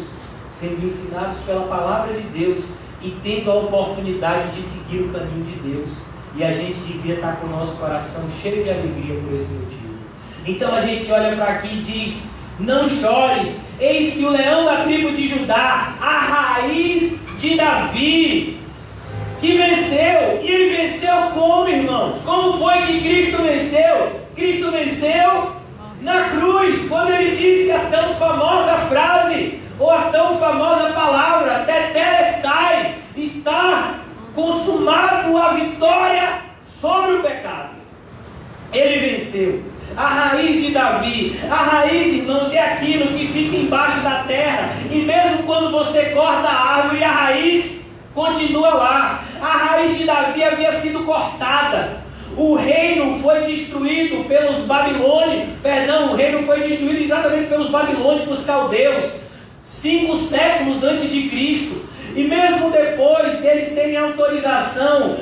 Speaker 1: sendo ensinados pela palavra de Deus e tendo a oportunidade de seguir o caminho de Deus. E a gente devia estar com o nosso coração cheio de alegria por esse motivo. Então a gente olha para aqui e diz: não chores, eis que o leão da tribo de Judá, a raiz de Davi, que venceu. E ele venceu como, irmãos? Como foi que Cristo venceu? Cristo venceu na cruz, quando ele disse a tão famosa frase, ou a tão famosa palavra, tetelestai, está consumado, a vitória sobre o pecado. Ele venceu. A raiz de Davi, a raiz, irmãos, é aquilo que fica embaixo da terra, e mesmo quando você corta a árvore, a raiz continua lá. A raiz de Davi havia sido cortada. O reino foi destruído pelos babilônicos, o reino foi destruído exatamente pelos babilônicos caldeus, 5 séculos antes de Cristo. E mesmo depois deles terem autorização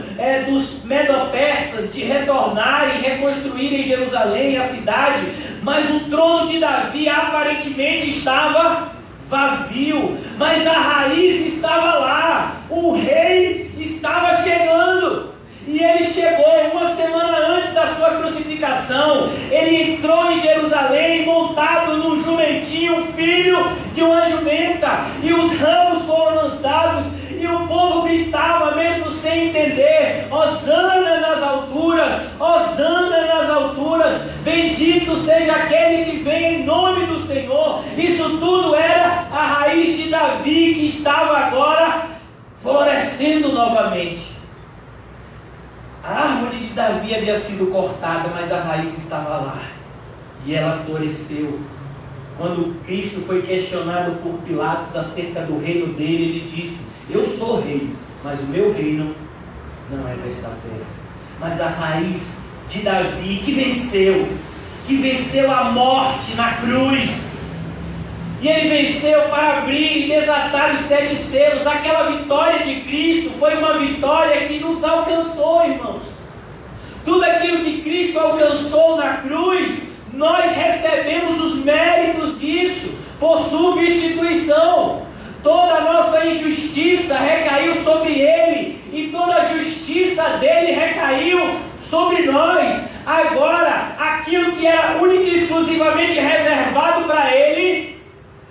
Speaker 1: dos medo-persas de retornarem e reconstruírem Jerusalém, a cidade, mas o trono de Davi aparentemente estava vazio, mas a raiz estava lá, o rei estava chegando. E ele chegou uma semana antes da sua crucificação. Ele entrou em Jerusalém montado num jumentinho, filho de uma jumenta. E os ramos foram lançados Bendito seja aquele que vem em nome do Senhor. Isso tudo era a raiz de Davi, que estava agora florescendo novamente. A árvore de Davi havia sido cortada, mas a raiz estava lá. E ela floresceu. Quando Cristo foi questionado por Pilatos acerca do reino dele, ele disse: eu sou rei, mas o meu reino não é desta terra. Mas a raiz de Davi, que venceu a morte na cruz, e ele venceu para abrir e desatar os 7 selos. Aquela vitória de Cristo foi uma vitória que nos alcançou, irmãos. Tudo aquilo que Cristo alcançou na cruz, nós recebemos os méritos disso, por substituição. Toda a nossa injustiça recaiu sobre Ele, e toda a justiça dele recaiu sobre nós. Agora, aquilo que era única e exclusivamente reservado para Ele,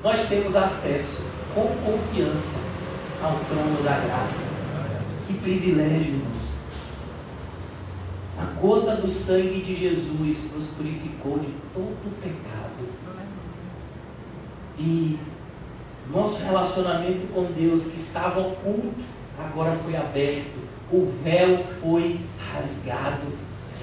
Speaker 1: nós temos acesso com confiança ao trono da graça. Que privilégio, irmãos! A gota do sangue de Jesus nos purificou de todo pecado. E nosso relacionamento com Deus, que estava oculto, agora foi aberto. O véu foi rasgado.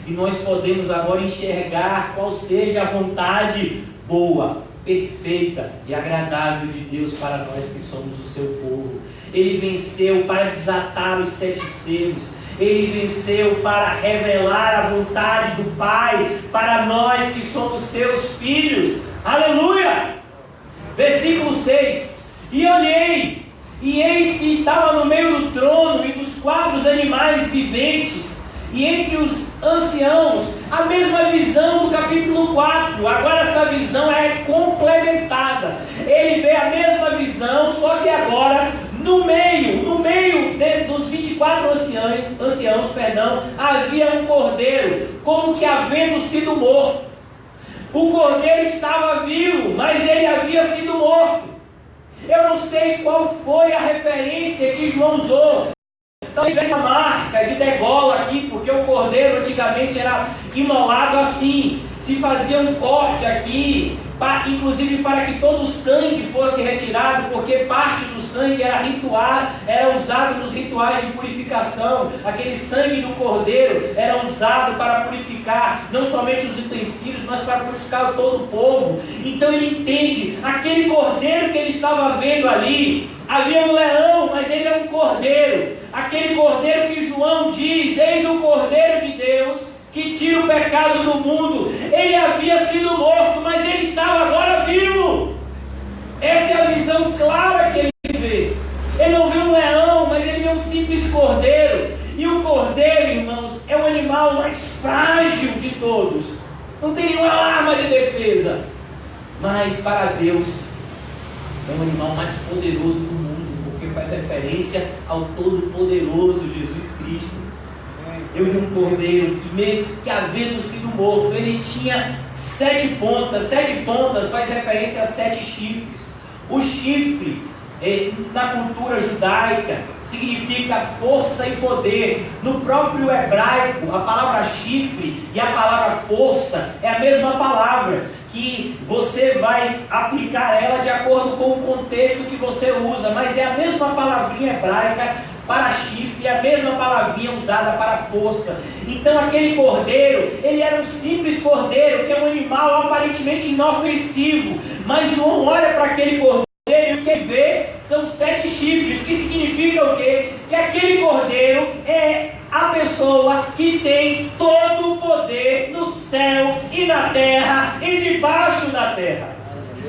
Speaker 1: E nós podemos agora enxergar qual seja a vontade boa, perfeita e agradável de Deus para nós que somos o seu povo. Ele venceu para desatar os 7 selos. Ele venceu para revelar a vontade do Pai para nós que somos seus filhos. Aleluia! Versículo 6. E olhei, e eis que estava no meio do trono e dos 4 animais viventes, e entre os anciãos, a mesma visão do capítulo 4. Agora essa visão é complementada. Ele vê a mesma visão, só que agora no meio dos 24 anciãos, havia um cordeiro, como que havendo sido morto. O cordeiro estava vivo, mas ele havia sido morto. Eu não sei qual foi a referência que João usou. Talvez tivesse uma marca de degola aqui, porque o cordeiro antigamente era imolado assim. Se fazia um corte aqui, inclusive para que todo o sangue fosse retirado, porque parte do sangue era usado nos rituais de purificação. Aquele sangue do cordeiro era usado para purificar não somente os utensílios, mas para purificar todo o povo. Então ele entende, aquele cordeiro que ele estava vendo ali, havia um leão, mas ele é um cordeiro. Aquele cordeiro que João diz: eis o cordeiro de Deus que tira o pecado do mundo. Ele havia sido morto, mas ele estava agora vivo. Essa é a visão clara que ele vê. Ele não vê um leão, mas ele vê um simples cordeiro. E o cordeiro, irmãos, é o animal mais frágil de todos. Não tem nenhuma arma de defesa. Mas para Deus é o animal mais poderoso do mundo, porque faz referência ao Todo-Poderoso Jesus Cristo. Eu vi um cordeiro que, mesmo que havendo sido morto, ele tinha 7 pontas. 7 pontas faz referência a 7 chifres. O chifre, na cultura judaica, significa força e poder. No próprio hebraico, a palavra chifre e a palavra força é a mesma palavra, que você vai aplicar ela de acordo com o contexto que você usa, mas é a mesma palavrinha hebraica para chifre, e a mesma palavrinha usada para força. Então aquele cordeiro, ele era um simples cordeiro, que é um animal aparentemente inofensivo, mas João olha para aquele cordeiro e o que ele vê são 7 chifres, que significa o quê? Que aquele cordeiro é a pessoa que tem todo o poder no céu e na terra e debaixo da terra.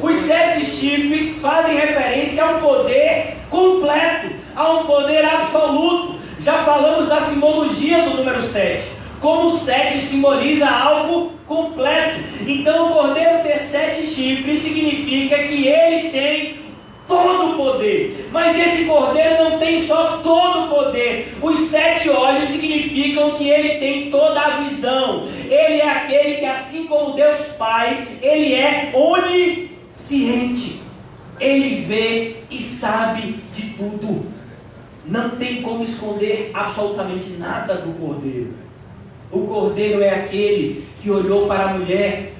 Speaker 1: Os 7 chifres fazem referência a um poder completo, a um poder absoluto. Já falamos da simbologia do número 7. Como o 7 simboliza algo completo. Então o cordeiro ter 7 chifres significa que ele tem todo o poder. Mas esse cordeiro não tem só todo o poder. Os 7 olhos significam que ele tem toda a visão. Ele é aquele que, assim como Deus Pai, ele é onisciente. Ele vê e sabe de tudo. Não tem como esconder absolutamente nada do cordeiro. O cordeiro é aquele que olhou para a mulher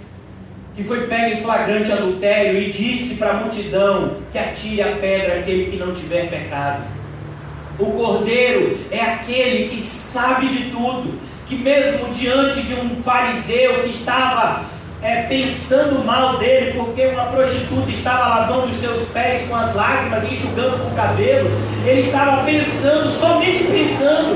Speaker 1: que foi pega em flagrante adultério e disse para a multidão que atire a pedra aquele que não tiver pecado. O cordeiro é aquele que sabe de tudo, que mesmo diante de um fariseu que estava pensando mal dele, porque uma prostituta estava lavando os seus pés com as lágrimas, enxugando com o cabelo, ele estava pensando, somente pensando,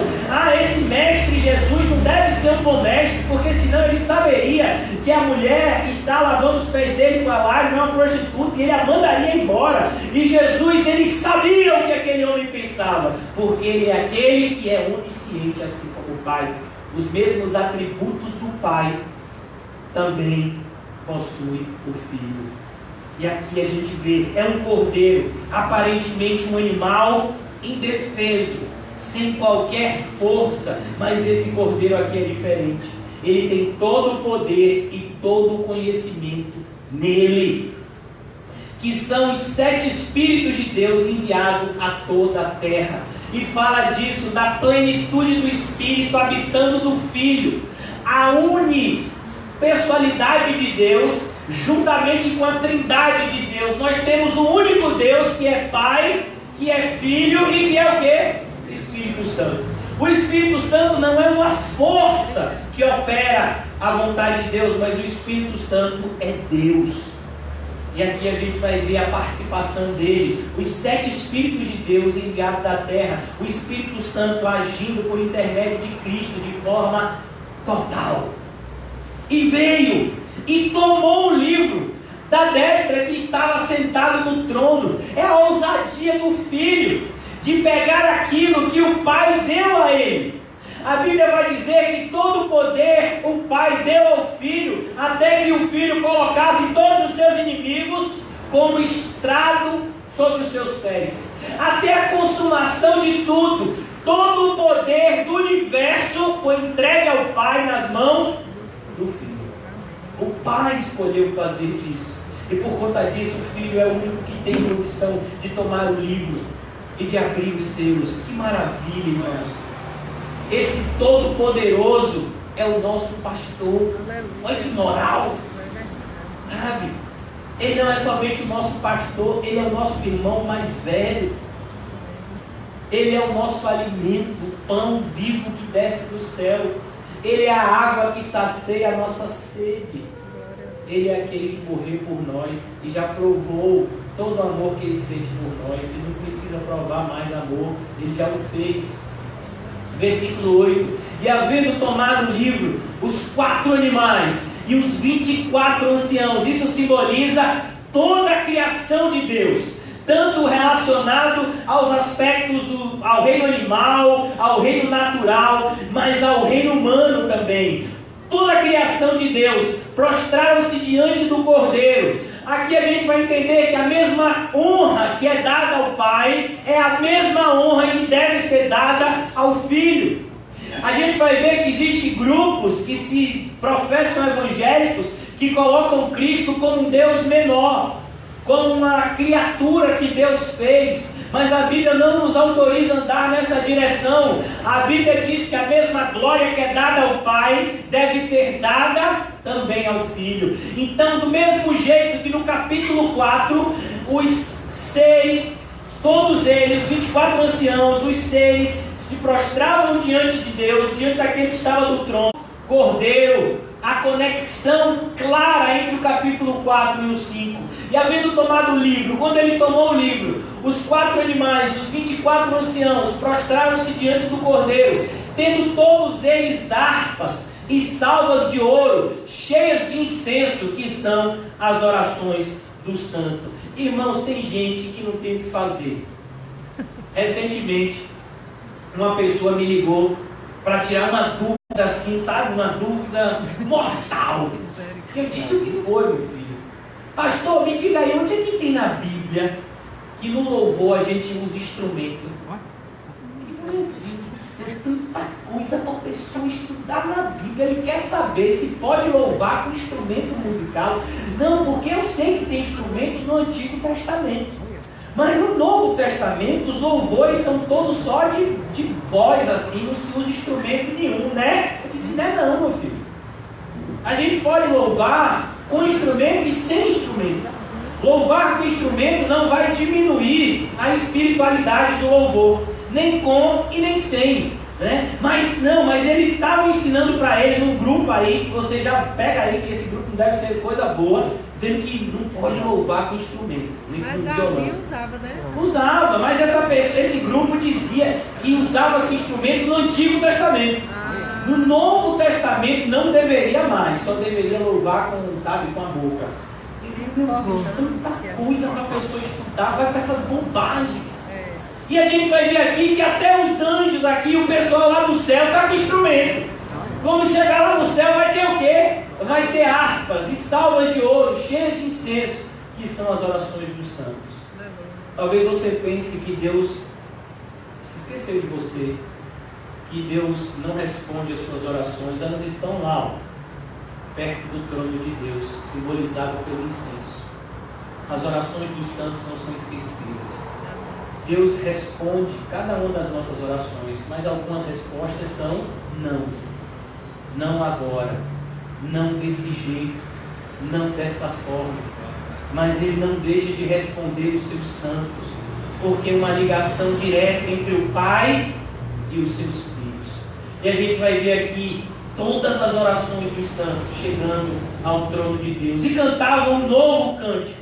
Speaker 1: esse mestre Jesus não deve ser um bom mestre, porque senão ele saberia que a mulher que está lavando os pés dele com a lágrima é uma prostituta, e ele a mandaria embora. E Jesus, ele sabia o que aquele homem pensava, porque ele é aquele que é onisciente, assim como o Pai. Os mesmos atributos do Pai também possui o Filho. E aqui a gente vê, é um cordeiro, aparentemente um animal indefeso, sem qualquer força, mas esse cordeiro aqui é diferente. Ele tem todo o poder e todo o conhecimento nele, que são os 7 Espíritos de Deus enviados a toda a terra. E fala disso, da plenitude do Espírito habitando no Filho, a unipessoalidade de Deus, juntamente com a Trindade de Deus. Nós temos um único Deus que é Pai, que é Filho e que é o quê? Espírito Santo. O Espírito Santo não é uma força que opera a vontade de Deus, mas o Espírito Santo é Deus. E aqui a gente vai ver a participação dele, os 7 Espíritos de Deus enviados da terra, o Espírito Santo agindo por intermédio de Cristo de forma total. E veio e tomou o livro da destra que estava sentado no trono. É a ousadia do Filho de pegar aquilo que o Pai deu a ele. A Bíblia vai dizer que todo o poder o Pai deu ao Filho, até que o Filho colocasse todos os seus inimigos como estrado sobre os seus pés. Até a consumação de tudo, todo o poder do universo foi entregue ao Pai nas mãos do Filho. O Pai escolheu fazer disso. E por conta disso, o Filho é o único que tem condição de tomar o livro e de abrir os selos. Que maravilha, irmãos! Esse Todo-Poderoso é o nosso pastor. Olha que moral, sabe? Ele não é somente o nosso pastor, ele é o nosso irmão mais velho. Ele é o nosso alimento, o pão vivo que desce do céu. Ele é a água que sacia a nossa sede. Ele é aquele que morreu por nós e já provou todo o amor que ele sente por nós. Ele não precisa provar mais amor, ele já o fez. Versículo 8: e havendo tomado o livro, os 4 animais e os 24 anciãos, isso simboliza toda a criação de Deus, tanto relacionado aos aspectos ao reino animal, ao reino natural, mas ao reino humano também. Toda a criação de Deus prostraram-se diante do Cordeiro. Aqui a gente vai entender que a mesma honra que é dada ao Pai é a mesma honra que deve ser dada ao Filho. A gente vai ver que existem grupos que se professam evangélicos que colocam Cristo como um Deus menor, como uma criatura que Deus fez. Mas a Bíblia não nos autoriza a andar nessa direção. A Bíblia diz que a mesma glória que é dada ao Pai deve ser dada também ao Filho. Então, do mesmo jeito que no capítulo 4, os 6, todos eles, 24 anciãos, os 6, se prostravam diante de Deus, diante daquele que estava no trono, Cordeiro, a conexão clara entre o capítulo 4 e o 5. E havendo tomado o livro, quando ele tomou o livro, os 4 animais, os 24 anciãos, prostraram-se diante do Cordeiro, tendo todos eles harpas e salvas de ouro, cheias de incenso, que são as orações do santo. Irmãos, tem gente que não tem o que fazer. Recentemente, uma pessoa me ligou para tirar uma dúvida assim, sabe? Uma dúvida mortal. Eu disse: o que foi, meu filho? Pastor, me diga aí, onde é que tem na Bíblia que no louvor a gente usa instrumento? Meu Deus, é tanta coisa para a pessoa estudar na Bíblia. Ele quer saber se pode louvar com instrumento musical. Não, porque eu sei que tem instrumento no Antigo Testamento. Mas no Novo Testamento, os louvores são todos só de voz, assim, não se usa instrumento nenhum, né? Eu disse, não é não, meu filho. A gente pode louvar com instrumento e sem instrumento. Louvar com instrumento não vai diminuir a espiritualidade do louvor, nem com e nem sem, né? Mas ele estava ensinando para ele num grupo aí, que você já pega aí, que esse grupo não deve ser coisa boa, dizendo que não pode louvar com instrumento.
Speaker 2: Mas Davi usava, né?
Speaker 1: Usava, mas esse grupo dizia que usava esse instrumento no Antigo Testamento. No Novo Testamento não deveria mais, só deveria louvar com a boca. Tanta coisa para a pessoa estudar, vai para essas bobagens. E a gente vai ver aqui que até os anjos aqui, o pessoal lá do céu está com instrumento. Quando chegar lá no céu vai ter o quê? Vai ter harpas e salvas de ouro, cheias de incenso, que são as orações dos santos. Talvez você pense que Deus se esqueceu de você, que Deus não responde às suas orações, elas estão lá, perto do trono de Deus, simbolizado pelo incenso. As orações dos santos não são esquecidas. Deus responde cada uma das nossas orações, mas algumas respostas são não. Não agora, não desse jeito, não dessa forma. Mas Ele não deixa de responder os seus santos, porque é uma ligação direta entre o Pai e os seus filhos. E a gente vai ver aqui todas as orações dos santos chegando ao trono de Deus. E cantavam um novo cântico.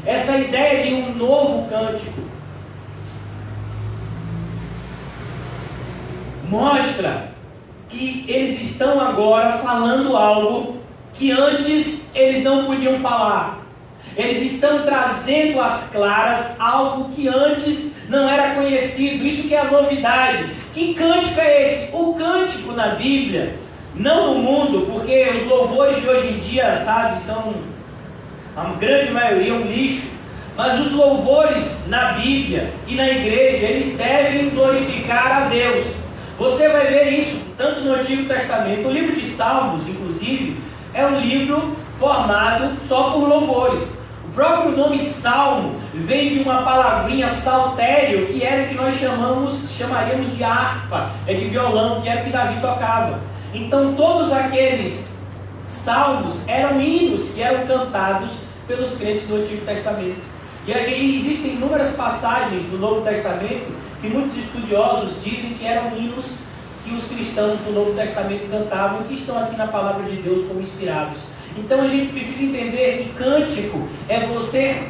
Speaker 1: Essa ideia de um novo cântico mostra que eles estão agora falando algo que antes eles não podiam falar. Eles estão trazendo às claras algo que antes não era conhecido. Isso que é a novidade. Que cântico é esse? O cântico na Bíblia, não no mundo, porque os louvores de hoje em dia, são a grande maioria um lixo. Mas os louvores na Bíblia e na igreja, eles devem glorificar a Deus. Você vai ver isso tanto no Antigo Testamento. O livro de Salmos, inclusive, é um livro formado só por louvores. O próprio nome Salmo vem de uma palavrinha saltério, que era o que nós chamaríamos de harpa, de violão, que era o que Davi tocava. Então todos aqueles salmos eram hinos que eram cantados pelos crentes do Antigo Testamento. E existem inúmeras passagens do Novo Testamento que muitos estudiosos dizem que eram hinos que os cristãos do Novo Testamento cantavam, que estão aqui na palavra de Deus como inspirados. Então a gente precisa entender que cântico é você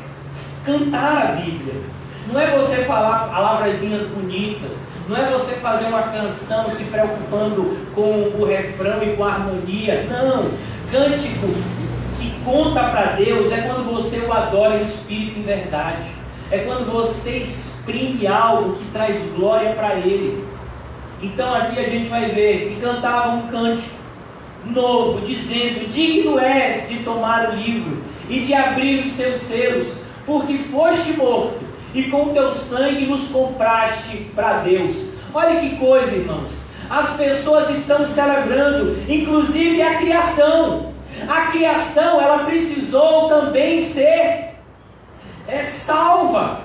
Speaker 1: cantar a Bíblia. Não é você falar palavrazinhas bonitas. Não é você fazer uma canção se preocupando com o refrão e com a harmonia. Não. Cântico que conta para Deus é quando você o adora em espírito e em verdade. É quando você exprime algo que traz glória para Ele. Então aqui a gente vai ver que cantava um cântico novo, dizendo: digno és de tomar o livro e de abrir os seus selos, porque foste morto e com teu sangue nos compraste para Deus. Olha que coisa, irmãos. As pessoas estão celebrando, inclusive a criação. A criação, ela precisou também ser salva,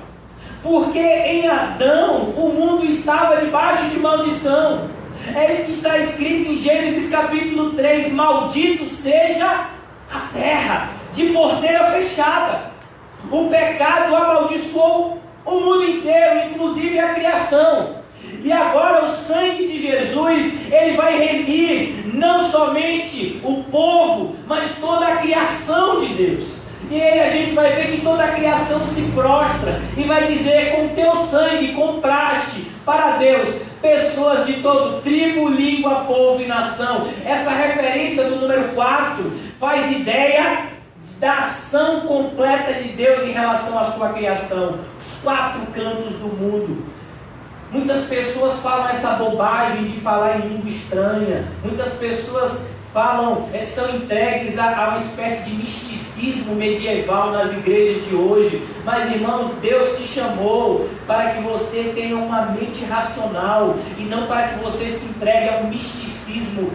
Speaker 1: porque em Adão o mundo estava debaixo de maldição. É isso que está escrito em Gênesis capítulo 3: maldito seja a terra, de porteira fechada. O pecado amaldiçoou o mundo inteiro, inclusive a criação. E agora o sangue de Jesus, ele vai remir não somente o povo, mas toda a criação de Deus. E aí a gente vai ver que toda a criação se prostra e vai dizer: com teu sangue compraste para Deus pessoas de todo tribo, língua, povo e nação. Essa referência do número 4 faz ideia da ação completa de Deus em relação à sua criação. Os 4 cantos do mundo. Muitas pessoas falam essa bobagem de falar em língua estranha. Muitas pessoas são entregues a uma espécie de misticismo medieval nas igrejas de hoje. Mas, irmãos, Deus te chamou para que você tenha uma mente racional e não para que você se entregue a um misticismo,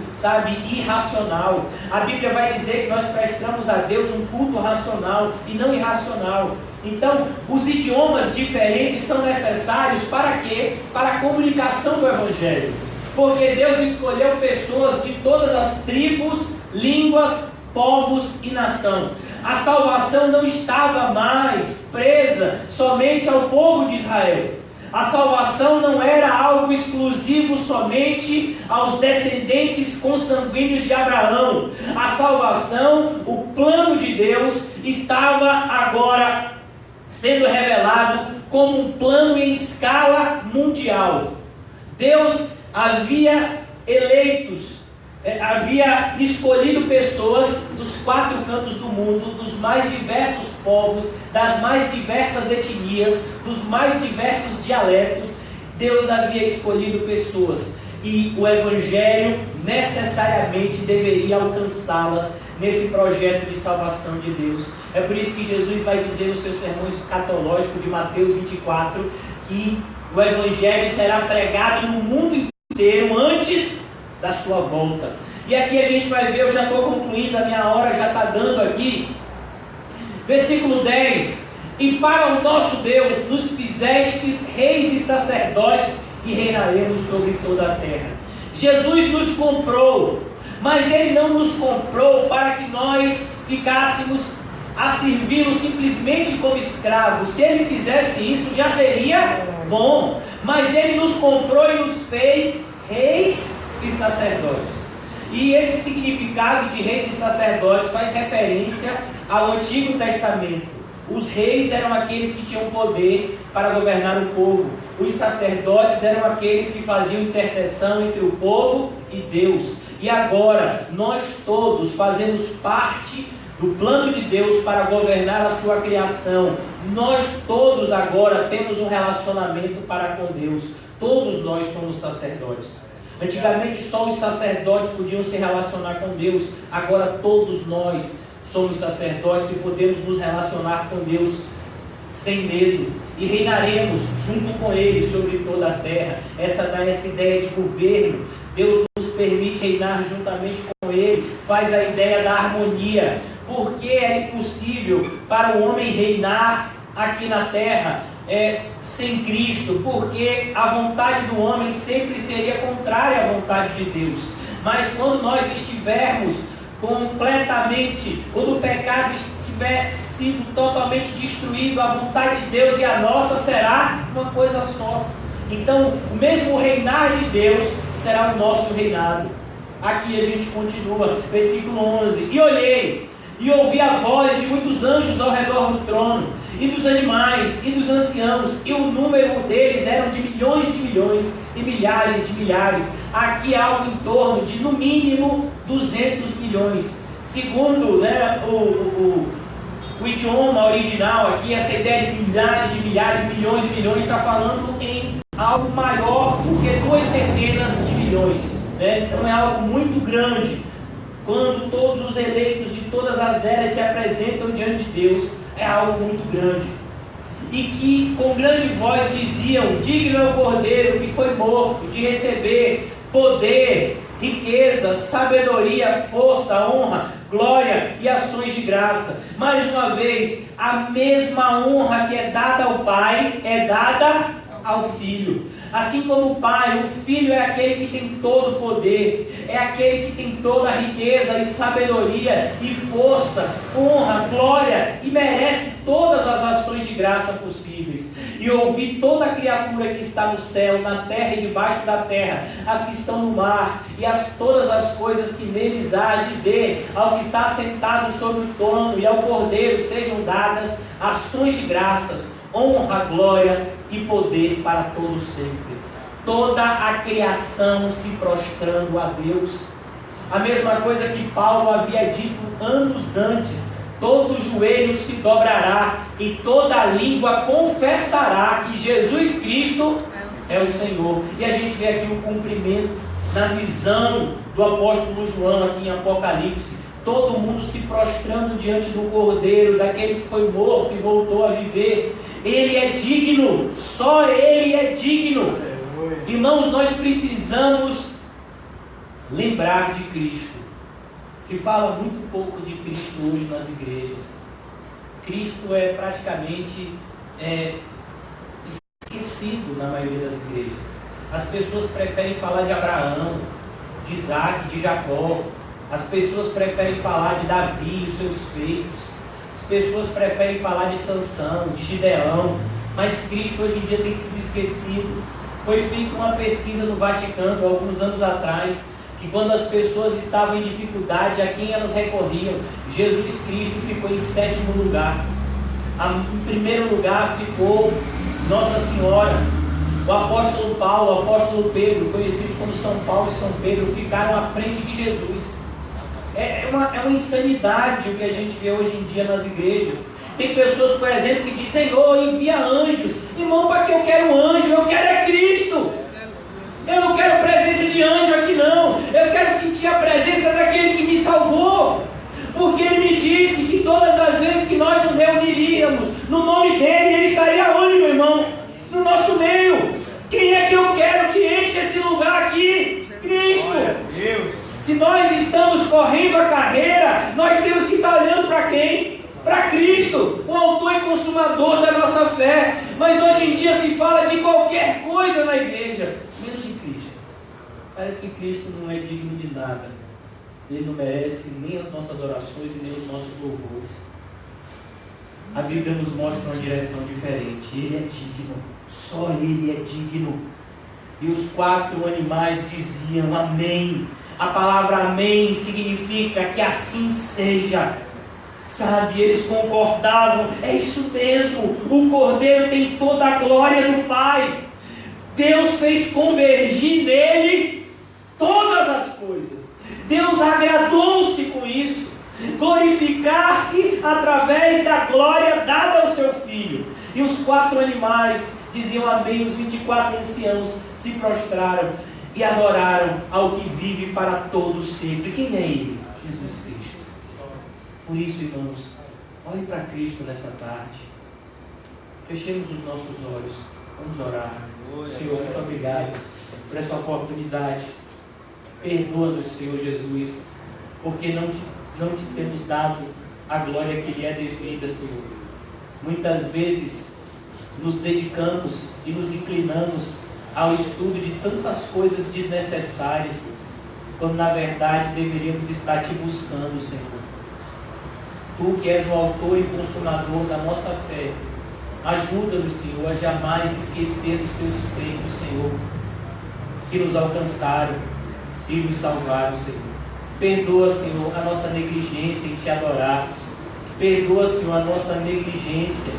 Speaker 1: irracional. A Bíblia vai dizer que nós prestamos a Deus um culto racional e não irracional. Então, os idiomas diferentes são necessários para quê? Para a comunicação do Evangelho. porque Deus escolheu pessoas de todas as tribos, línguas, povos e nação. A salvação não estava mais presa somente ao povo de Israel. A salvação não era algo exclusivo somente aos descendentes consanguíneos de Abraão. A salvação, o plano de Deus, estava agora sendo revelado como um plano em escala mundial. Deus havia havia escolhido pessoas dos 4 cantos do mundo, dos mais diversos povos, das mais diversas etnias, dos mais diversos dialetos. Deus havia escolhido pessoas e o Evangelho necessariamente deveria alcançá-las nesse projeto de salvação de Deus. É por isso que Jesus vai dizer no seu sermão escatológico de Mateus 24 que o Evangelho será pregado no mundo inteiro antes da sua volta. E aqui a gente vai ver, eu já estou concluindo, a minha hora já está dando aqui. Versículo 10: e para o nosso Deus nos fizestes reis e sacerdotes e reinaremos sobre toda a terra. Jesus nos comprou, mas Ele não nos comprou para que nós ficássemos a servi-lo simplesmente como escravos. Se Ele fizesse isso, já seria bom. Mas Ele nos comprou e nos fez reis e sacerdotes. E esse significado de reis e sacerdotes faz referência ao Antigo Testamento. Os reis eram aqueles que tinham poder para governar o povo. Os sacerdotes eram aqueles que faziam intercessão entre o povo e Deus. E agora, nós todos fazemos parte do plano de Deus para governar a sua criação. Nós todos agora temos um relacionamento para com Deus. Todos nós somos sacerdotes. Antigamente só os sacerdotes podiam se relacionar com Deus. Agora todos nós somos sacerdotes e podemos nos relacionar com Deus sem medo. E reinaremos junto com Ele sobre toda a terra. Essa dá essa ideia de governo. Deus nos permite reinar juntamente com Ele. Faz a ideia da harmonia. Porque é impossível para o homem reinar aqui na terra sem Cristo, porque a vontade do homem sempre seria contrária à vontade de Deus. Mas quando nós estivermos completamente, quando o pecado estiver sido totalmente destruído, a vontade de Deus e a nossa será uma coisa só. Então, o mesmo reinar de Deus será o nosso reinado. Aqui a gente continua, versículo 11: e olhei, e ouvi a voz de muitos anjos ao redor do trono, e dos animais, e dos anciãos, e o número deles eram de milhões e milhares de milhares. Aqui há algo em torno de, no mínimo, 200 milhões. Segundo o idioma original aqui, essa ideia de milhares, milhões e milhões, está falando em algo maior do que 2 centenas de milhões. Então é algo muito grande. Quando todos os eleitos de todas as eras se apresentam diante de Deus, é algo muito grande. E que com grande voz diziam: digno é o Cordeiro que foi morto de receber poder, riqueza, sabedoria, força, honra, glória e ações de graça. Mais uma vez, a mesma honra que é dada ao Pai é dada ao Filho. Assim como o Pai, o Filho é aquele que tem todo o poder, é aquele que tem toda a riqueza e sabedoria e força, honra, glória e merece todas as ações de graça possíveis. E ouvi toda a criatura que está no céu, na terra e debaixo da terra, as que estão no mar e todas as coisas que neles há, dizer ao que está sentado sobre o trono e ao Cordeiro sejam dadas ações de graças, honra, glória e poder para todos sempre. Toda a criação se prostrando a Deus. A mesma coisa que Paulo havia dito anos antes: todo joelho se dobrará e toda língua confessará que Jesus Cristo é o Senhor. E a gente vê aqui o cumprimento na visão do apóstolo João aqui em Apocalipse. Todo mundo se prostrando diante do Cordeiro, daquele que foi morto e voltou a viver. Ele é digno, só Ele é digno. Irmãos, nós precisamos lembrar de Cristo. Se fala muito pouco de Cristo hoje nas igrejas. Cristo é praticamente esquecido na maioria das igrejas. As pessoas preferem falar de Abraão, de Isaac, de Jacó. As pessoas preferem falar de Davi e os seus feitos. As pessoas preferem falar de Sansão, de Gideão. Mas Cristo hoje em dia tem sido esquecido. Foi feita uma pesquisa no Vaticano, alguns anos atrás, que quando as pessoas estavam em dificuldade, a quem elas recorriam? Jesus Cristo ficou em 7º lugar. Em primeiro lugar ficou Nossa Senhora. O apóstolo Paulo, o apóstolo Pedro, conhecidos como São Paulo e São Pedro, ficaram à frente de Jesus. É uma insanidade o que a gente vê hoje em dia nas igrejas. Tem pessoas, por exemplo, que dizem: Senhor, envia anjos. Irmão, para que eu quero anjo? Eu quero é Cristo. Eu não quero presença de anjo aqui não. Eu quero sentir a presença daquele que me salvou. Porque Ele me disse que todas as vezes que nós nos reuniríamos no nome dEle, Ele estaria onde, meu irmão? No nosso meio. Quem é que eu quero que enche esse lugar aqui? Cristo. Se nós estamos correndo a carreira, nós temos que estar olhando para quem? Para Cristo, o autor e consumador da nossa fé. Mas hoje em dia se fala de qualquer coisa na igreja, menos de Cristo. Parece que Cristo não é digno de nada. Ele não merece nem as nossas orações e nem os nossos louvores. A Bíblia nos mostra uma direção diferente. Ele é digno, só Ele é digno. E os 4 animais diziam amém. A palavra amém significa que assim seja. Sabe, eles concordavam, é isso mesmo, o Cordeiro tem toda a glória do Pai. Deus fez convergir nele todas as coisas. Deus agradou-se com isso, glorificar-se através da glória dada ao seu Filho. E os 4 animais diziam amém, os 24 anciãos se prostraram e adoraram ao que vive para todos sempre. Quem é Ele? Jesus Cristo. Por isso, irmãos, olhe para Cristo nessa tarde. Fechemos os nossos olhos. Vamos orar. Senhor, muito obrigado por essa oportunidade. Perdoa-nos, Senhor Jesus, porque não te temos dado a glória que lhe é devida, Senhor. Muitas vezes nos dedicamos e nos inclinamos ao estudo de tantas coisas desnecessárias, quando na verdade deveríamos estar te buscando, Senhor. Tu que és o autor e consumador da nossa fé, ajuda-nos, Senhor, a jamais esquecer dos teus feitos, Senhor, que nos alcançaram e nos salvaram, Senhor. Perdoa, Senhor, a nossa negligência em te adorar. Perdoa, Senhor, a nossa negligência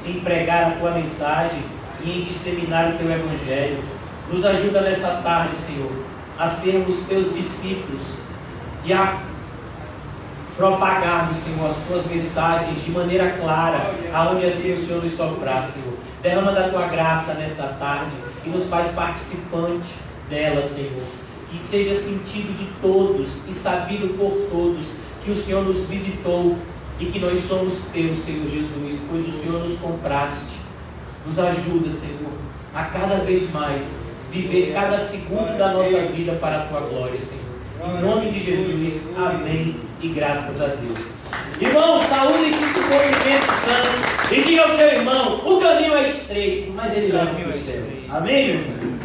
Speaker 1: em pregar a tua mensagem e em disseminar o teu evangelho. Nos ajuda nessa tarde, Senhor, a sermos teus discípulos e a propagarmos, Senhor, as tuas mensagens de maneira clara, aonde assim o Senhor nos soprar, Senhor. Derrama da tua graça nessa tarde e nos faz participantes dela, Senhor. Que seja sentido de todos e sabido por todos que o Senhor nos visitou e que nós somos teus, Senhor Jesus, pois o Senhor nos compraste. Nos ajuda, Senhor, a cada vez mais viver cada segundo da nossa vida para a tua glória, Senhor. Em nome de Jesus, amém e graças a Deus. Irmão, saúde-se com o movimento santo e diga ao seu irmão: o caminho é estreito, mas ele leva para o céu. Amém, meu irmão?